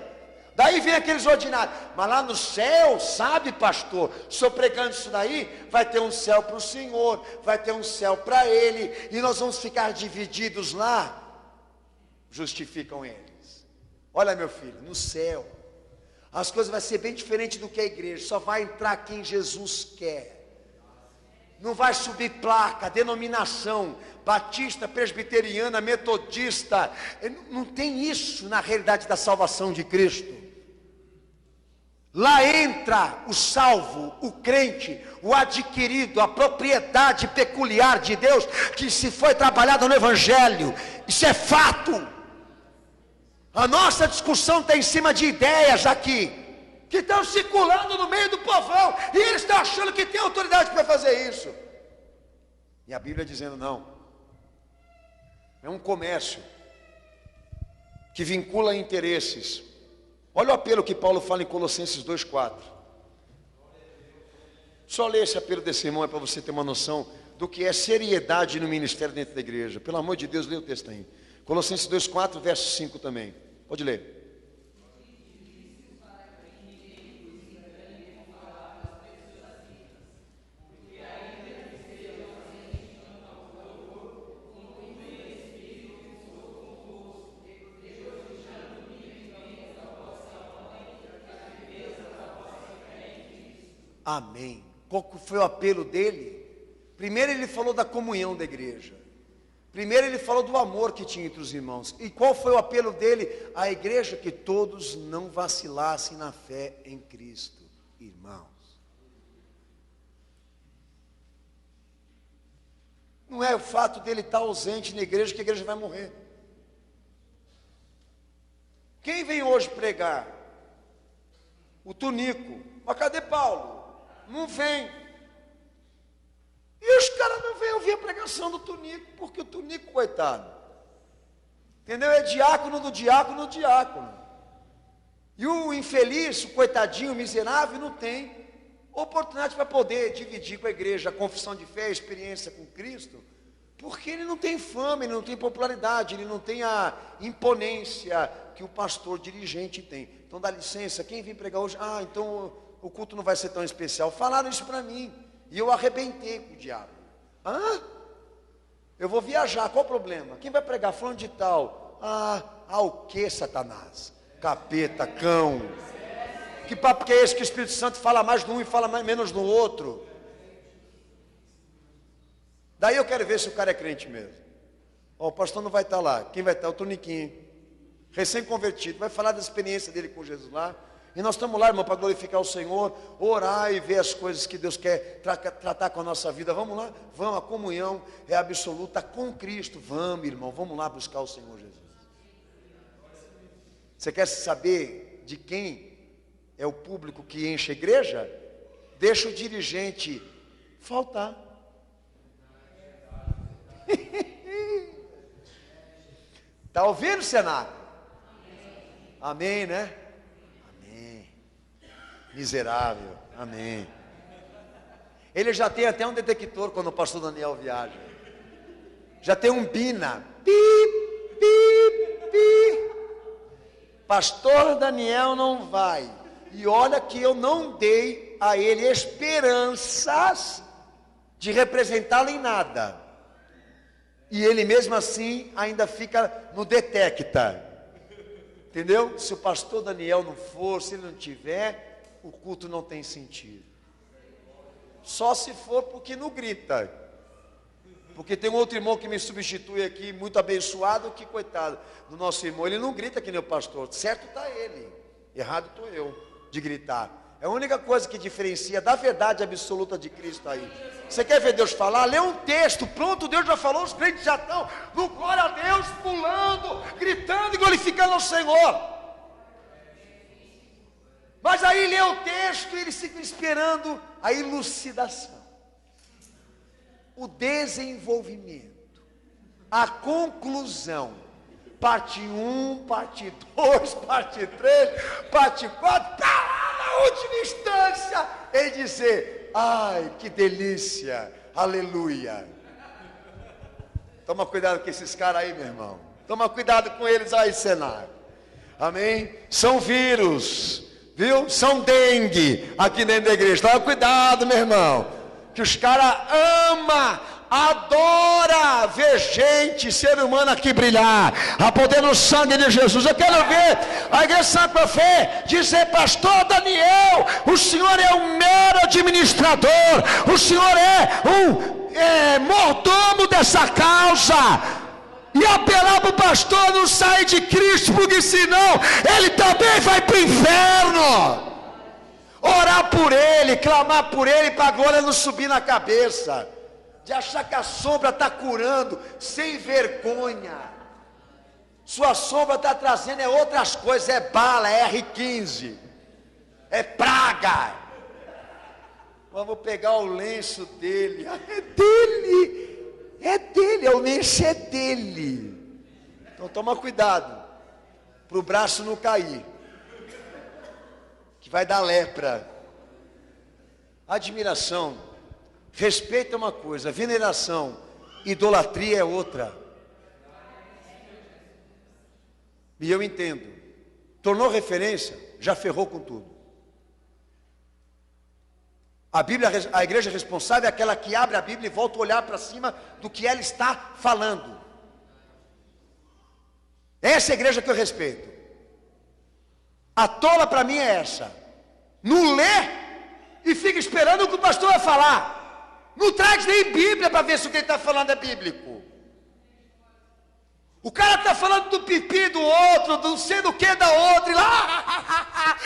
Daí vem aqueles ordinários. Mas lá no céu, sabe, pastor, estou pregando isso daí, vai ter um céu para o Senhor, vai ter um céu para Ele, e nós vamos ficar divididos lá. Justificam eles. Olha, meu filho, no céu, as coisas vão ser bem diferentes do que a igreja. Só vai entrar quem Jesus quer. Não vai subir placa, denominação, batista, presbiteriana, metodista. Não tem isso na realidade da salvação de Cristo. Lá entra o salvo, o crente, o adquirido, a propriedade peculiar de Deus, que se foi trabalhada no Evangelho. Isso é fato. A nossa discussão está em cima de ideias aqui, que estão circulando no meio do povão, e eles estão achando que tem autoridade para fazer isso. E a Bíblia dizendo não. É um comércio que vincula interesses. Olha o apelo que Paulo fala em Colossenses 2,4. Só ler esse apelo desse irmão é para você ter uma noção do que é seriedade no ministério dentro da igreja. Pelo amor de Deus, lê o texto aí. Colossenses 2,4, verso 5 também. Pode ler. Amém. Qual foi o apelo dele? Primeiro ele falou da comunhão da igreja. Primeiro ele falou do amor que tinha entre os irmãos. E qual foi o apelo dele? A igreja, que todos não vacilassem na fé em Cristo, irmãos. Não é o fato dele estar ausente na igreja que a igreja vai morrer. Quem vem hoje pregar? O Tunico. Mas cadê Paulo? Não vem. E os caras não vêm ouvir a pregação do Tunico, porque o Tunico, coitado, entendeu? É diácono do diácono do diácono. E o infeliz, o coitadinho, o miserável, não tem oportunidade para poder dividir com a igreja a confissão de fé, a experiência com Cristo, porque ele não tem fama, ele não tem popularidade, ele não tem a imponência que o pastor dirigente tem. Então dá licença, quem vem pregar hoje? Então o culto não vai ser tão especial. Falaram isso para mim. E eu arrebentei com o diabo. Eu vou viajar, qual o problema? Quem vai pregar? Fulano de tal. O que, Satanás? Capeta, cão. Que papo que é esse que o Espírito Santo fala mais de um e fala menos do outro? Daí eu quero ver se o cara é crente mesmo. O pastor não vai estar lá. Quem vai estar? O Toniquinho. Recém-convertido. Vai falar da experiência dele com Jesus lá. E nós estamos lá, irmão, para glorificar o Senhor, orar e ver as coisas que Deus quer tratar com a nossa vida. Vamos lá? Vamos, a comunhão é absoluta com Cristo. Vamos, irmão, vamos lá buscar o Senhor Jesus. Você quer saber de quem é o público que enche a igreja? Deixa o dirigente faltar. Está ouvindo, Senado? Amém, né? Miserável, amém. Ele já tem até um detector quando o pastor Daniel viaja. Já tem um bina. Pi, pi, pi. Pastor Daniel não vai. E olha que eu não dei a ele esperanças de representá-lo em nada. E ele mesmo assim ainda fica no detecta. Entendeu? Se o pastor Daniel não for, se ele não tiver, o culto não tem sentido. Só se for porque não grita. Porque tem um outro irmão que me substitui aqui, muito abençoado, que coitado do nosso irmão, ele não grita que nem o pastor. Certo está ele, errado estou eu de gritar. É a única coisa que diferencia da verdade absoluta de Cristo aí. Você quer ver Deus falar? Lê um texto, pronto, Deus já falou, os crentes já estão no glória a Deus, pulando, gritando e glorificando ao Senhor. Mas aí lê o texto e eles ficam esperando a elucidação, o desenvolvimento, a conclusão. Parte 1, parte 2, parte 3, parte 4, na última instância, ele dizer: ai, que delícia, aleluia. Toma cuidado com esses caras aí, meu irmão. Toma cuidado com eles aí, Senado. Amém? São vírus, viu? São dengue aqui dentro da igreja. Toma cuidado, meu irmão, que os caras amam, adora ver gente, ser humano aqui brilhar, a poder no sangue de Jesus. Eu quero ver a igreja Santa Fé dizer: pastor Daniel, o senhor é um mero administrador, o senhor é um mordomo dessa causa, e apelar para o pastor não sair de Cristo, porque senão ele também vai para o inferno. Orar por ele, clamar por ele, para a glória não subir na cabeça, de achar que a sombra está curando, sem vergonha. Sua sombra está trazendo outras coisas, é bala, é R15, é praga. Vamos pegar o lenço dele, é dele, o lenço é dele. Então toma cuidado, para o braço não cair, que vai dar lepra. Admiração, respeito é uma coisa, veneração, idolatria é outra. E eu entendo, tornou referência, já ferrou com tudo. A igreja responsável é aquela que abre a Bíblia e volta a olhar para cima do que ela está falando. Essa é a igreja que eu respeito. A tola para mim é essa: não lê e fica esperando o que o pastor vai falar. Não traz nem Bíblia para ver se o que ele está falando é bíblico. O cara está falando do pipi do outro, do sei do que da outra, e lá.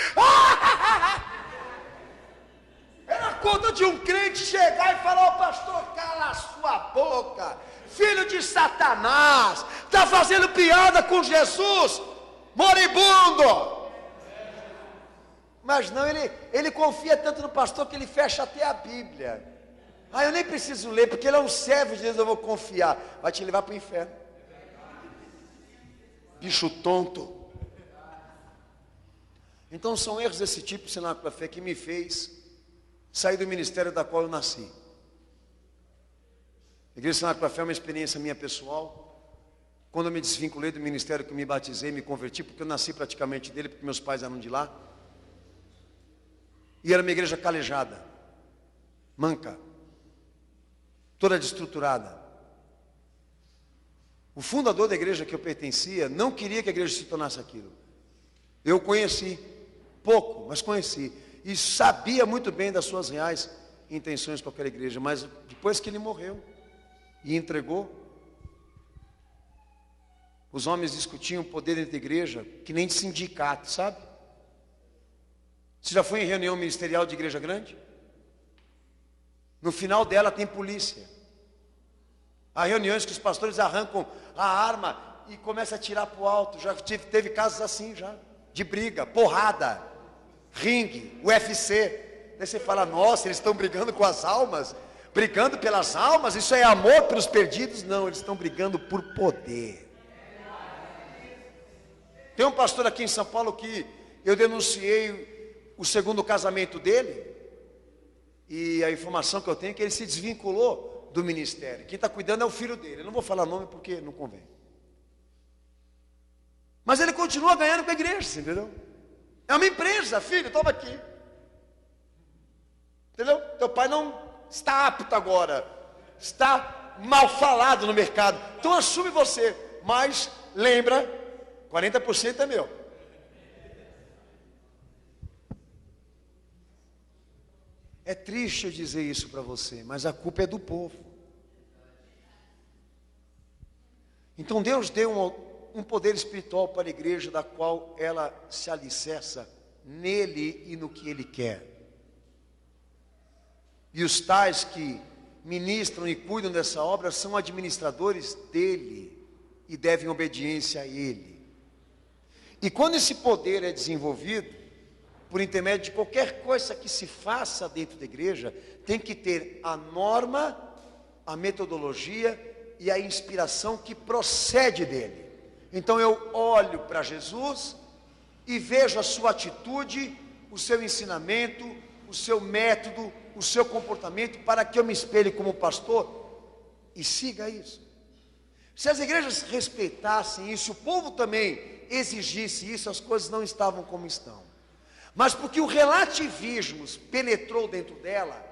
Era conta de um crente chegar e falar: ô pastor, cala a sua boca, filho de Satanás, está fazendo piada com Jesus, moribundo. Mas não, ele confia tanto no pastor que ele fecha até a Bíblia. Eu nem preciso ler, porque ele é um servo de Deus, eu vou confiar. Vai te levar para o inferno, bicho tonto. Então são erros desse tipo, Sinal para a Fé, que me fez sair do ministério da qual eu nasci. A Igreja Sinal para a Fé é uma experiência minha pessoal. Quando eu me desvinculei do ministério, que eu me batizei, me converti, porque eu nasci praticamente dele, porque meus pais eram de lá. E era uma igreja calejada, manca, toda destruturada. O fundador da igreja que eu pertencia não queria que a igreja se tornasse aquilo. Eu conheci, pouco, mas conheci. E sabia muito bem das suas reais intenções com aquela igreja. Mas depois que ele morreu e entregou, os homens discutiam o poder dentro da igreja, que nem de sindicato, sabe? Você já foi em reunião ministerial de igreja grande? No final dela tem polícia. Há reuniões que os pastores arrancam a arma e começam a atirar para o alto. Já teve casos assim já, de briga, porrada, ringue, UFC. Daí você fala: nossa, eles estão brigando com as almas, brigando pelas almas, isso é amor pelos perdidos? Não, eles estão brigando por poder. Tem um pastor aqui em São Paulo que eu denunciei o segundo casamento dele, e a informação que eu tenho é que ele se desvinculou do ministério. Quem está cuidando é o filho dele. Eu não vou falar nome porque não convém. Mas ele continua ganhando com a igreja, entendeu? É uma empresa, filho, toma aqui. Entendeu? Teu pai não está apto agora, está mal falado no mercado, então assume você. Mas lembra, 40% é meu. É triste eu dizer isso para você, mas a culpa é do povo. Então Deus deu um poder espiritual para a igreja, da qual ela se alicerça nele e no que ele quer. E os tais que ministram e cuidam dessa obra são administradores dele e devem obediência a ele. E quando esse poder é desenvolvido, por intermédio de qualquer coisa que se faça dentro da igreja, tem que ter a norma, a metodologia e a inspiração que procede dele. Então eu olho para Jesus e vejo a sua atitude, o seu ensinamento, o seu método, o seu comportamento, para que eu me espelhe como pastor e siga isso. Se as igrejas respeitassem isso, o povo também exigisse isso, as coisas não estavam como estão. Mas porque o relativismo penetrou dentro dela,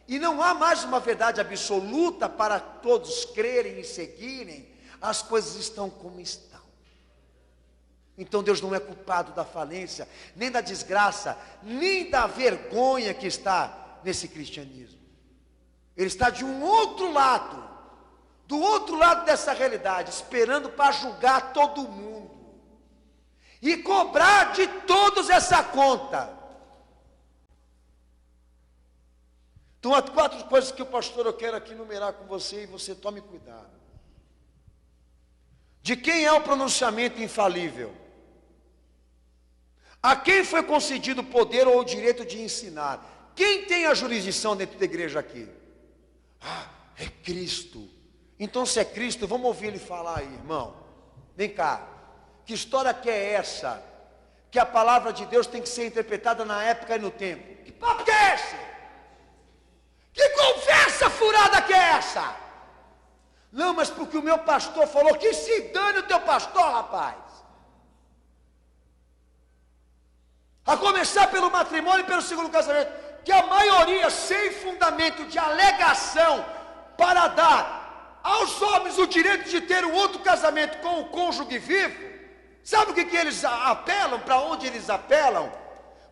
e não há mais uma verdade absoluta para todos crerem e seguirem, as coisas estão como estão. Então Deus não é culpado da falência, nem da desgraça, nem da vergonha que está nesse cristianismo. Ele está de um outro lado, do outro lado dessa realidade, esperando para julgar todo mundo e cobrar de todos essa conta. Então há 4 coisas que o pastor eu quero aqui enumerar com você, e você tome cuidado. De quem é o pronunciamento infalível? A quem foi concedido o poder ou o direito de ensinar? Quem tem a jurisdição dentro da igreja aqui? É Cristo. Então se é Cristo, vamos ouvir ele falar aí, irmão. Vem cá, que história que é essa? Que a palavra de Deus tem que ser interpretada na época e no tempo. Que papo que é esse? Que conversa furada que é essa? Não, mas porque o meu pastor falou, que se dane o teu pastor, rapaz. A começar pelo matrimônio e pelo segundo casamento, que a maioria sem fundamento de alegação para dar aos homens o direito de ter um outro casamento com o cônjuge vivo. Sabe o que eles apelam? Para onde eles apelam?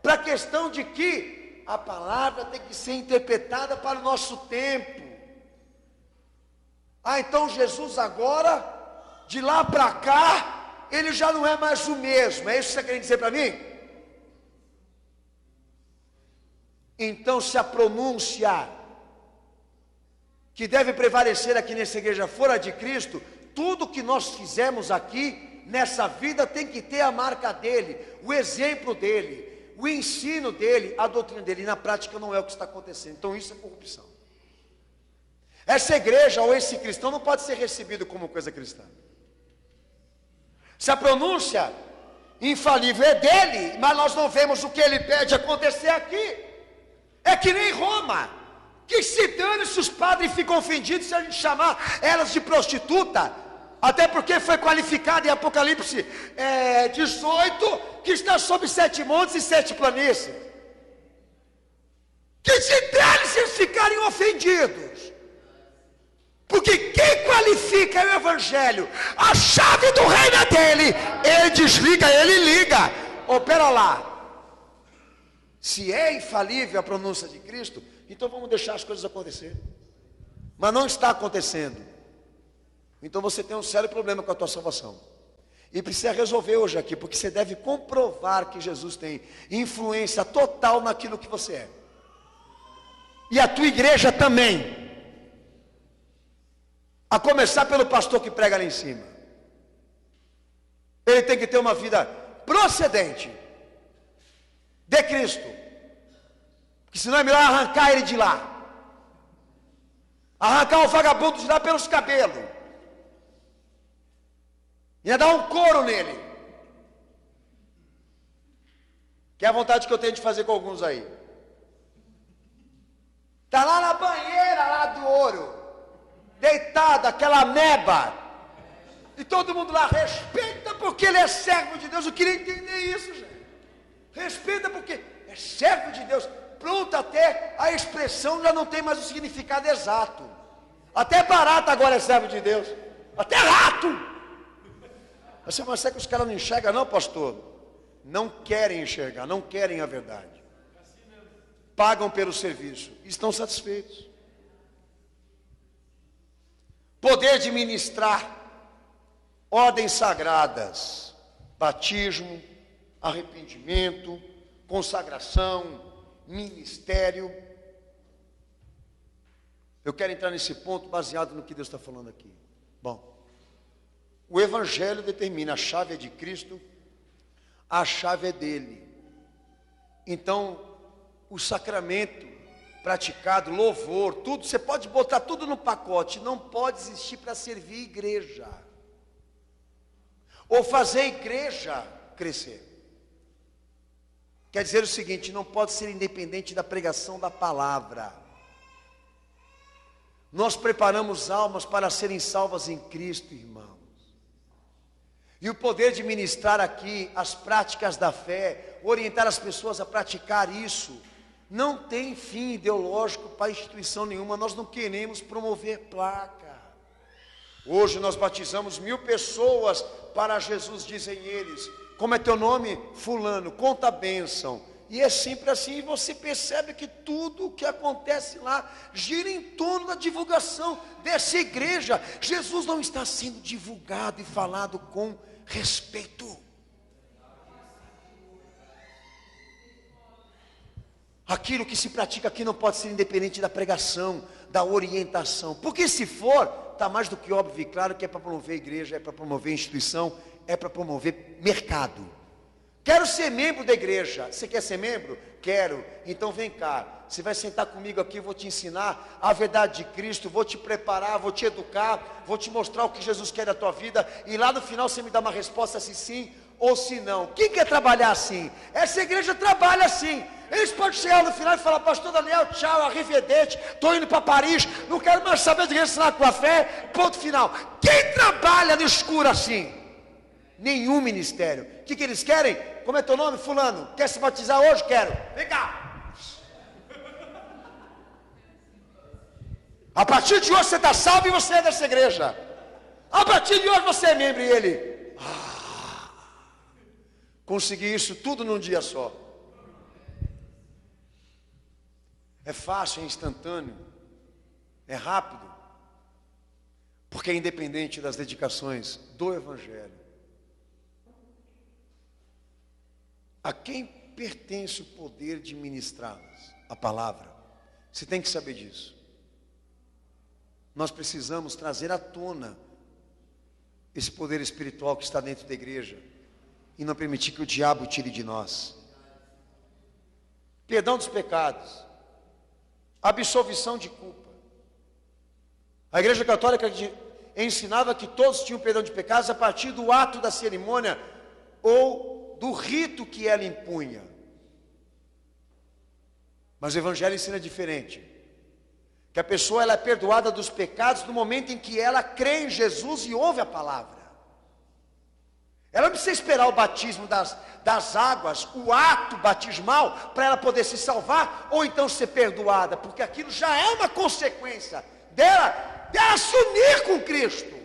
Para a questão de que a palavra tem que ser interpretada para o nosso tempo. Então Jesus agora, de lá para cá, ele já não é mais o mesmo. É isso que você quer dizer para mim? Então, se a pronúncia que deve prevalecer aqui nessa igreja for a de Cristo, tudo que nós fizemos aqui nessa vida tem que ter a marca dele, o exemplo dele, o ensino dele, a doutrina dele. E na prática não é o que está acontecendo. Então isso é corrupção. Essa igreja ou esse cristão não pode ser recebido como coisa cristã. Se a pronúncia infalível é dele, mas nós não vemos o que ele pede acontecer aqui. É que nem Roma, que se dane se os padres ficam ofendidos se a gente chamar elas de prostituta, até porque foi qualificado em Apocalipse 18, que está sob 7 montes e 7 planícies. Que se dane se eles ficarem ofendidos, porque quem qualifica é o Evangelho, a chave do reino é dele, ele desliga, ele liga. Pera lá. Se é infalível a pronúncia de Cristo, então vamos deixar as coisas acontecer. Mas não está acontecendo. Então você tem um sério problema com a tua salvação. E precisa resolver hoje aqui, porque você deve comprovar que Jesus tem influência total naquilo que você é. E a tua igreja também. A começar pelo pastor que prega lá em cima. Ele tem que ter uma vida procedente de Cristo. Porque senão é melhor arrancar ele de lá. Arrancar o vagabundo de lá pelos cabelos. E dar um couro nele. Que é a vontade que eu tenho de fazer com alguns aí. Está lá na banheira lá do ouro, deitado, aquela ameba. E todo mundo lá respeita porque ele é servo de Deus. Eu queria entender isso, gente. Respeita porque é servo de Deus. Pronto, até a expressão já não tem mais o significado exato. Até barata agora é servo de Deus. Até rato. Mas é que os caras não enxergam não, pastor? Não querem enxergar, não querem a verdade. Pagam pelo serviço e estão satisfeitos. Poder de ministrar ordens sagradas, batismo, arrependimento, consagração, ministério. Eu quero entrar nesse ponto baseado no que Deus está falando aqui. Bom, o Evangelho determina, a chave é de Cristo, a chave é dele. Então, o sacramento praticado, louvor, tudo, você pode botar tudo no pacote, não pode existir para servir igreja, ou fazer a igreja crescer. Quer dizer o seguinte, não pode ser independente da pregação da palavra. Nós preparamos almas para serem salvas em Cristo, irmãos. E o poder de ministrar aqui as práticas da fé, orientar as pessoas a praticar isso, não tem fim ideológico para instituição nenhuma. Nós não queremos promover placa. Hoje nós batizamos 1000 pessoas para Jesus, dizem eles. Como é teu nome? Fulano, conta a bênção. E é sempre assim, e você percebe que tudo o que acontece lá gira em torno da divulgação dessa igreja. Jesus não está sendo divulgado e falado com respeito. Aquilo que se pratica aqui não pode ser independente da pregação, da orientação. Porque se for, está mais do que óbvio e claro que é para promover a igreja, é para promover a instituição, é para promover mercado. Quero ser membro da igreja. Você quer ser membro? Quero. Então vem cá. Você vai sentar comigo aqui, eu vou te ensinar a verdade de Cristo, vou te preparar, vou te educar, vou te mostrar o que Jesus quer da tua vida. E lá no final você me dá uma resposta se sim ou se não. Quem quer trabalhar assim? Essa igreja trabalha assim. Eles podem chegar no final e falar: pastor Daniel, tchau, arrivedete, estou indo para Paris, não quero mais saber de ensinar com a fé, ponto final. Quem trabalha no escuro assim? Nenhum ministério. O que eles querem? Como é teu nome? Fulano. Quer se batizar hoje? Quero. Vem cá. A partir de hoje você está salvo e você é dessa igreja. A partir de hoje você é membro. E ele consegui isso tudo num dia só. É fácil, é instantâneo, é rápido, porque é independente das dedicações do Evangelho. A quem pertence o poder de ministrá-las? A palavra. Você tem que saber disso. Nós precisamos trazer à tona esse poder espiritual que está dentro da igreja e não permitir que o diabo tire de nós. Perdão dos pecados, absolvição de culpa. A igreja católica ensinava que todos tinham perdão de pecados a partir do ato da cerimônia ou do rito que ela impunha. Mas o Evangelho ensina diferente. Que a pessoa ela é perdoada dos pecados no momento em que ela crê em Jesus e ouve a palavra. Ela não precisa esperar o batismo das águas, o ato batismal, para ela poder se salvar, ou então ser perdoada, porque aquilo já é uma consequência dela se unir com Cristo.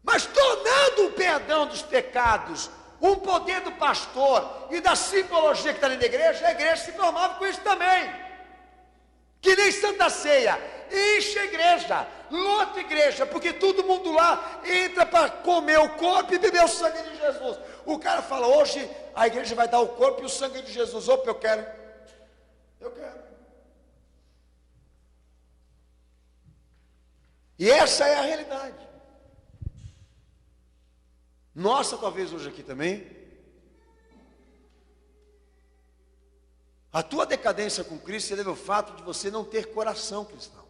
Mas tornando o perdão dos pecados um poder do pastor e da simbologia que está dentro da igreja, a igreja se formava com isso também. Que nem Santa Ceia, enche a igreja, lota a igreja, porque todo mundo lá entra para comer o corpo e beber o sangue de Jesus. O cara fala: hoje a igreja vai dar o corpo e o sangue de Jesus. Opa, eu quero. E essa é a realidade. Nossa, talvez hoje aqui também. A tua decadência com Cristo se deve ao fato de você não ter coração cristão.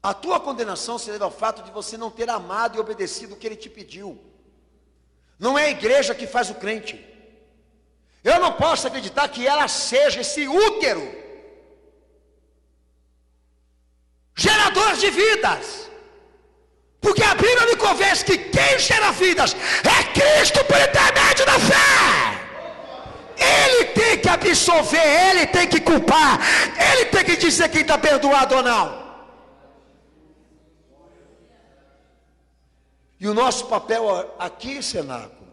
A tua condenação se deve ao fato de você não ter amado e obedecido o que Ele te pediu. Não é a igreja que faz o crente. Eu não posso acreditar que ela seja esse útero gerador de vidas. Porque a Bíblia me convence que quem gera vidas é Cristo por intermédio da fé. Ele tem que absolver, Ele tem que culpar, Ele tem que dizer quem está perdoado ou não. E o nosso papel aqui, cenáculo,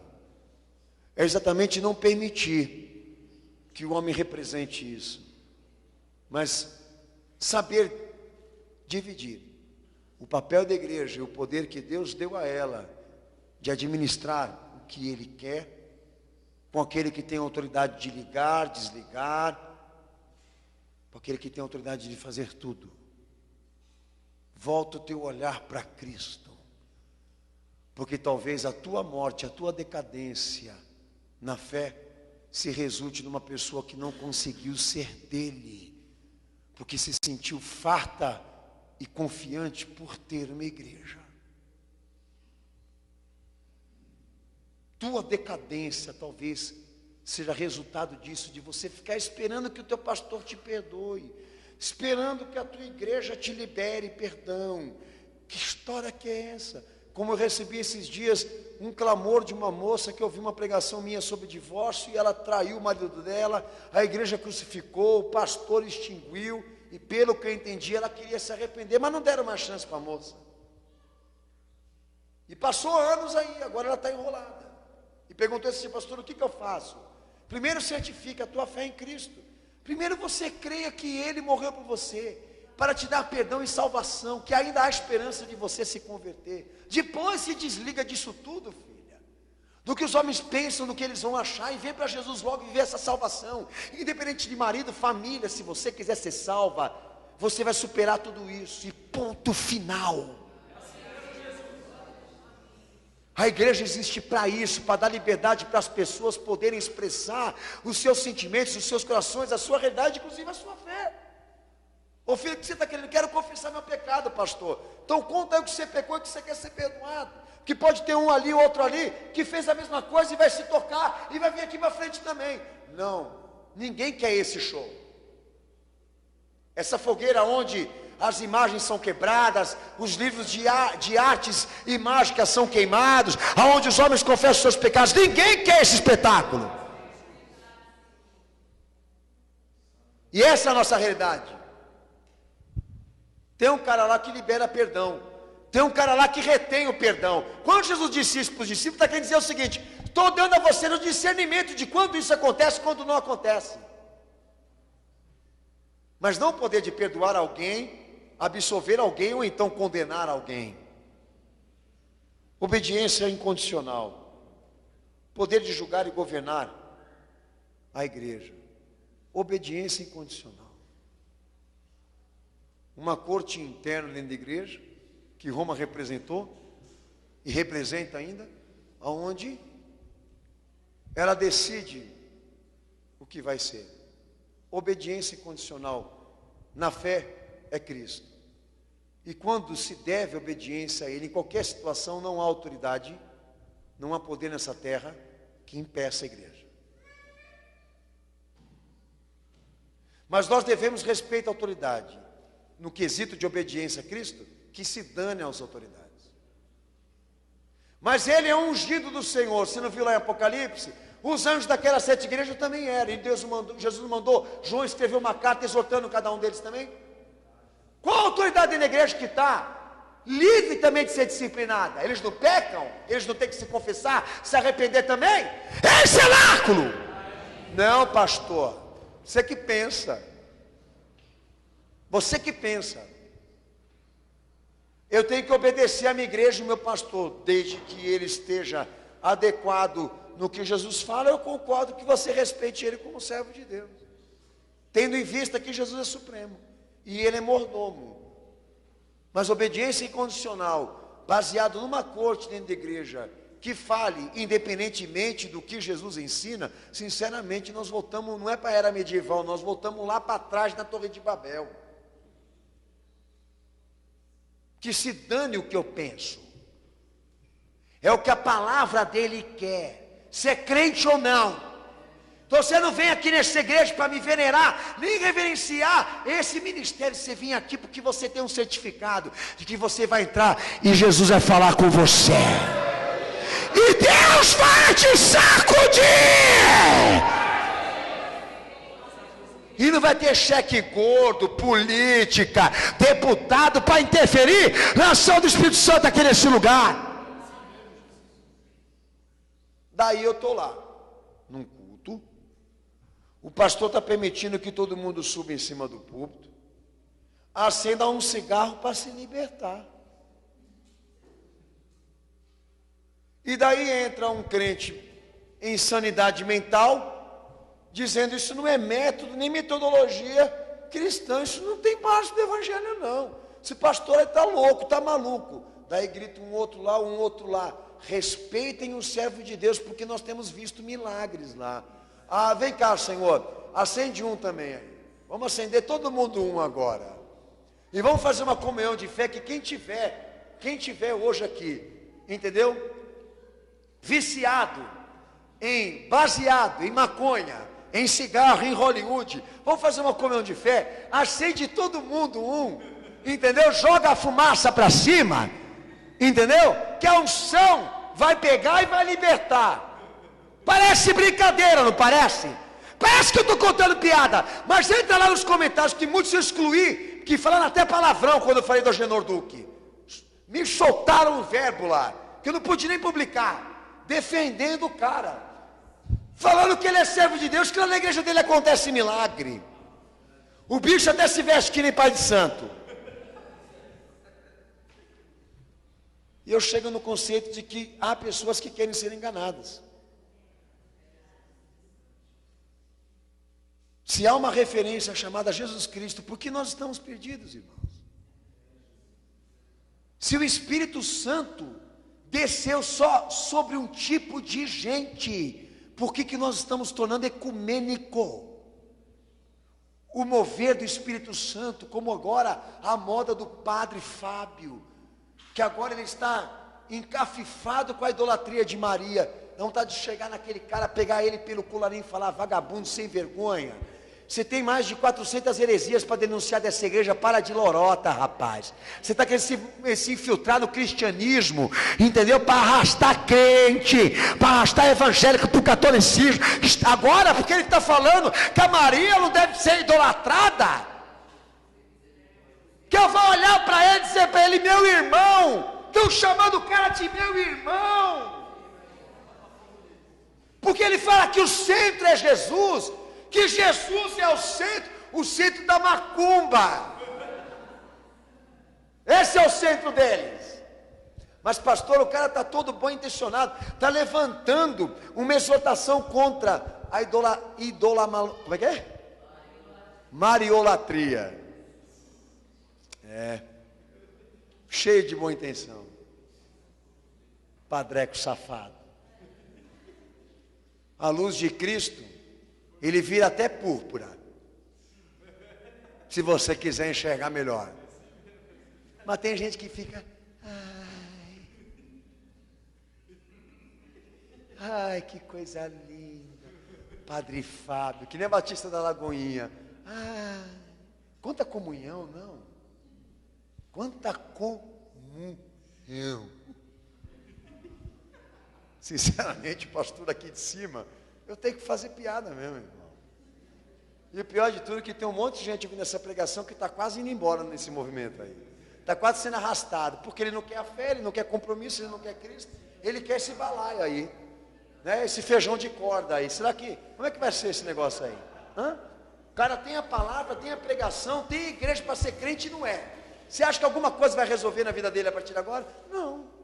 é exatamente não permitir que o homem represente isso, mas saber dividir o papel da igreja e o poder que Deus deu a ela de administrar o que Ele quer, com aquele que tem autoridade de ligar, desligar, com aquele que tem autoridade de fazer tudo. Volta o teu olhar para Cristo, porque talvez a tua morte, a tua decadência na fé se resulte numa pessoa que não conseguiu ser dele, porque se sentiu farta e confiante por ter uma igreja. Tua decadência talvez seja resultado disso, de você ficar esperando que o teu pastor te perdoe, esperando que a tua igreja te libere perdão. Que história que é essa? Como eu recebi esses dias um clamor de uma moça que ouviu uma pregação minha sobre divórcio, e ela traiu o marido dela, a igreja crucificou, o pastor extinguiu, e pelo que eu entendi, ela queria se arrepender, mas não deram mais chance para a moça. E passou anos aí, agora ela está enrolada. E perguntou assim: pastor, o que eu faço? Primeiro certifica a tua fé em Cristo. Primeiro você creia que Ele morreu por você, para te dar perdão e salvação, que ainda há esperança de você se converter. Depois se desliga disso tudo, filha, do que os homens pensam, do que eles vão achar, e vem para Jesus logo viver essa salvação. Independente de marido, família, se você quiser ser salva, você vai superar tudo isso, e ponto final. A igreja existe para isso, para dar liberdade para as pessoas poderem expressar os seus sentimentos, os seus corações, a sua realidade, inclusive a sua fé. Ô filho, o que você está querendo? Quero confessar meu pecado, pastor. Então conta aí o que você pecou e que você quer ser perdoado. Que pode ter um ali, outro ali, que fez a mesma coisa e vai se tocar, e vai vir aqui para frente também. Não, ninguém quer esse show. Essa fogueira onde as imagens são quebradas, os livros de artes e mágicas são queimados, aonde os homens confessam seus pecados. Ninguém quer esse espetáculo. E essa é a nossa realidade. Tem um cara lá que libera perdão, tem um cara lá que retém o perdão. Quando Jesus disse isso para os discípulos, está querendo dizer o seguinte: estou dando a vocês o discernimento de quando isso acontece e quando não acontece. Mas não o poder de perdoar alguém, absolver alguém ou então condenar alguém. Obediência incondicional, poder de julgar e governar a igreja. Obediência incondicional. Uma corte interna dentro da igreja, que Roma representou e representa ainda, aonde ela decide o que vai ser. Obediência incondicional na fé é Cristo. E quando se deve obediência a Ele, em qualquer situação, não há autoridade, não há poder nessa terra que impeça a igreja. Mas nós devemos respeito à autoridade, no quesito de obediência a Cristo, que se dane às autoridades. Mas Ele é ungido do Senhor. Você não viu lá em Apocalipse? Os anjos daquelas 7 igrejas também eram, e Jesus mandou João escrever uma carta exortando cada um deles também. Qual a autoridade na igreja que está livre também de ser disciplinada? Eles não pecam? Eles não têm que se confessar, se arrepender também? É cenáculo! Não, pastor, você que pensa. Você que pensa. Eu tenho que obedecer à minha igreja e ao meu pastor, desde que ele esteja adequado no que Jesus fala. Eu concordo que você respeite ele como servo de Deus, tendo em vista que Jesus é supremo e ele é mordomo. Mas obediência incondicional, baseado numa corte dentro da igreja, que fale independentemente do que Jesus ensina, sinceramente nós voltamos, não é para a era medieval, nós voltamos lá para trás na Torre de Babel. Que se dane o que eu penso, é o que a palavra dele quer, se é crente ou não. Então você não vem aqui nessa igreja para me venerar, nem reverenciar esse ministério. Você vem aqui porque você tem um certificado de que você vai entrar e Jesus vai falar com você, e Deus vai te sacudir, e não vai ter cheque gordo, política, deputado para interferir na ação do Espírito Santo aqui nesse lugar. Daí eu estou lá, num culto, o pastor está permitindo que todo mundo suba em cima do púlpito, acenda um cigarro para se libertar. E daí entra um crente em sanidade mental, dizendo: isso não é método, nem metodologia cristã, isso não tem base do evangelho não. Esse pastor está louco, está maluco. Daí grita um outro lá, um outro lá. Respeitem o servo de Deus, porque nós temos visto milagres lá. Ah, vem cá, Senhor, acende um também aí. Vamos acender todo mundo um agora. E vamos fazer uma comunhão de fé, que quem tiver hoje aqui, entendeu? Viciado, baseado em maconha, em cigarro, em Hollywood. Vamos fazer uma comunhão de fé, acende todo mundo entendeu? Joga a fumaça para cima, entendeu? Que a unção vai pegar e vai libertar. Parece brincadeira, não parece? Parece que eu estou contando piada, mas entra lá nos comentários, que muitos eu excluí, que falaram até palavrão quando eu falei do Agenor Duque. Me soltaram um verbo lá, que eu não pude nem publicar, defendendo o cara, falando que ele é servo de Deus, que lá na igreja dele acontece milagre. O bicho até se veste que nem pai de santo. E eu chego no conceito de que há pessoas que querem ser enganadas. Se há uma referência chamada Jesus Cristo, por que nós estamos perdidos, irmãos? Se o Espírito Santo desceu só sobre um tipo de gente, por que nós estamos tornando ecumênico o mover do Espírito Santo, como agora a moda do Padre Fábio, que agora ele está encafifado com a idolatria de Maria. Não está de chegar naquele cara, pegar ele pelo colarinho e falar: vagabundo sem vergonha, você tem mais de 400 heresias para denunciar dessa igreja, para de lorota, rapaz. Você está querendo se infiltrar no cristianismo, entendeu? Para arrastar crente, para arrastar evangélico para o catolicismo. Agora, porque ele está falando que a Maria não deve ser idolatrada, que eu vou olhar para ele e dizer para ele: meu irmão, estão chamando o cara de meu irmão, porque ele fala que o centro é Jesus, que Jesus é o centro da macumba. Esse é o centro deles. Mas pastor, o cara está todo bom intencionado, está levantando uma exortação contra a como é que é? Mariolatria. Cheio de boa intenção. Padreco safado. A luz de Cristo, ele vira até púrpura, se você quiser enxergar melhor. Mas tem gente que fica: ai, que coisa linda, Padre Fábio, que nem Batista da Lagoinha. Quanta comunhão, não? Quanta comunhão. Sinceramente, pastor aqui de cima, eu tenho que fazer piada mesmo, irmão. E o pior de tudo é que tem um monte de gente ouvindo essa pregação que está quase indo embora nesse movimento aí. Está quase sendo arrastado, porque ele não quer a fé, ele não quer compromisso, ele não quer Cristo. Ele quer esse balaio aí, né? Esse feijão de corda aí. Será que, como é que vai ser esse negócio aí? O cara tem a palavra, tem a pregação, tem a igreja para ser crente e não é. Você acha que alguma coisa vai resolver na vida dele a partir de agora? Não.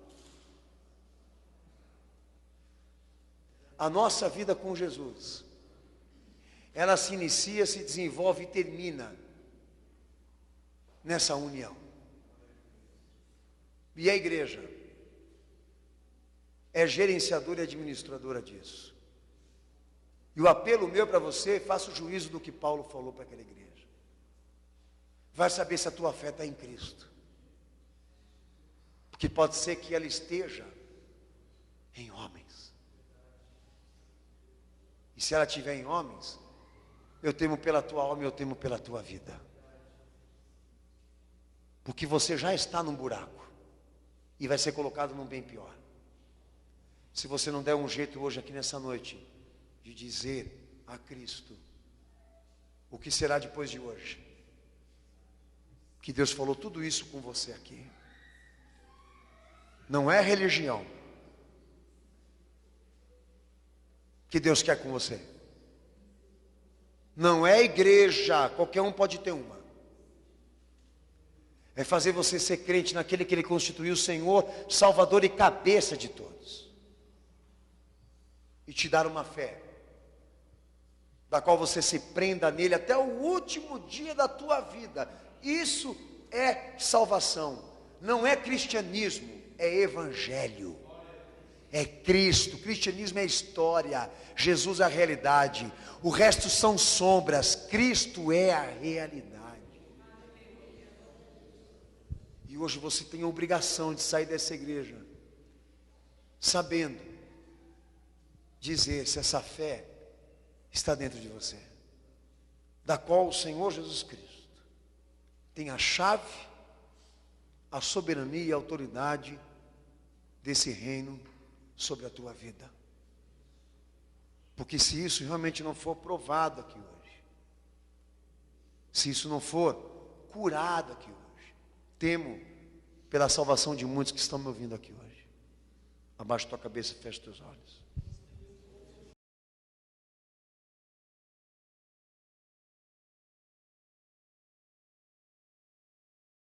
A nossa vida com Jesus, ela se inicia, se desenvolve e termina nessa união. E a igreja é gerenciadora e administradora disso. E o apelo meu para você: faça o juízo do que Paulo falou para aquela igreja. Vai saber se a tua fé está em Cristo, porque pode ser que ela esteja em homens. E se ela estiver em homens, eu temo pela tua alma e eu temo pela tua vida. Porque você já está num buraco e vai ser colocado num bem pior. Se você não der um jeito hoje aqui nessa noite de dizer a Cristo o que será depois de hoje, que Deus falou tudo isso com você aqui. Não é religião que Deus quer com você. Não é igreja, qualquer um pode ter uma. É fazer você ser crente naquele que Ele constituiu o Senhor, Salvador e cabeça de todos. E te dar uma fé, da qual você se prenda nele até o último dia da tua vida. Isso é salvação. Não é cristianismo, é evangelho. É Cristo. Cristianismo é história, Jesus é a realidade, o resto são sombras. Cristo é a realidade. E hoje você tem a obrigação de sair dessa igreja sabendo dizer se essa fé está dentro de você, da qual o Senhor Jesus Cristo tem a chave, a soberania e a autoridade desse reino sobre a tua vida. Porque se isso realmente não for provado aqui hoje, se isso não for curado aqui hoje, temo pela salvação de muitos que estão me ouvindo aqui hoje. Abaixa tua cabeça e fecha teus olhos.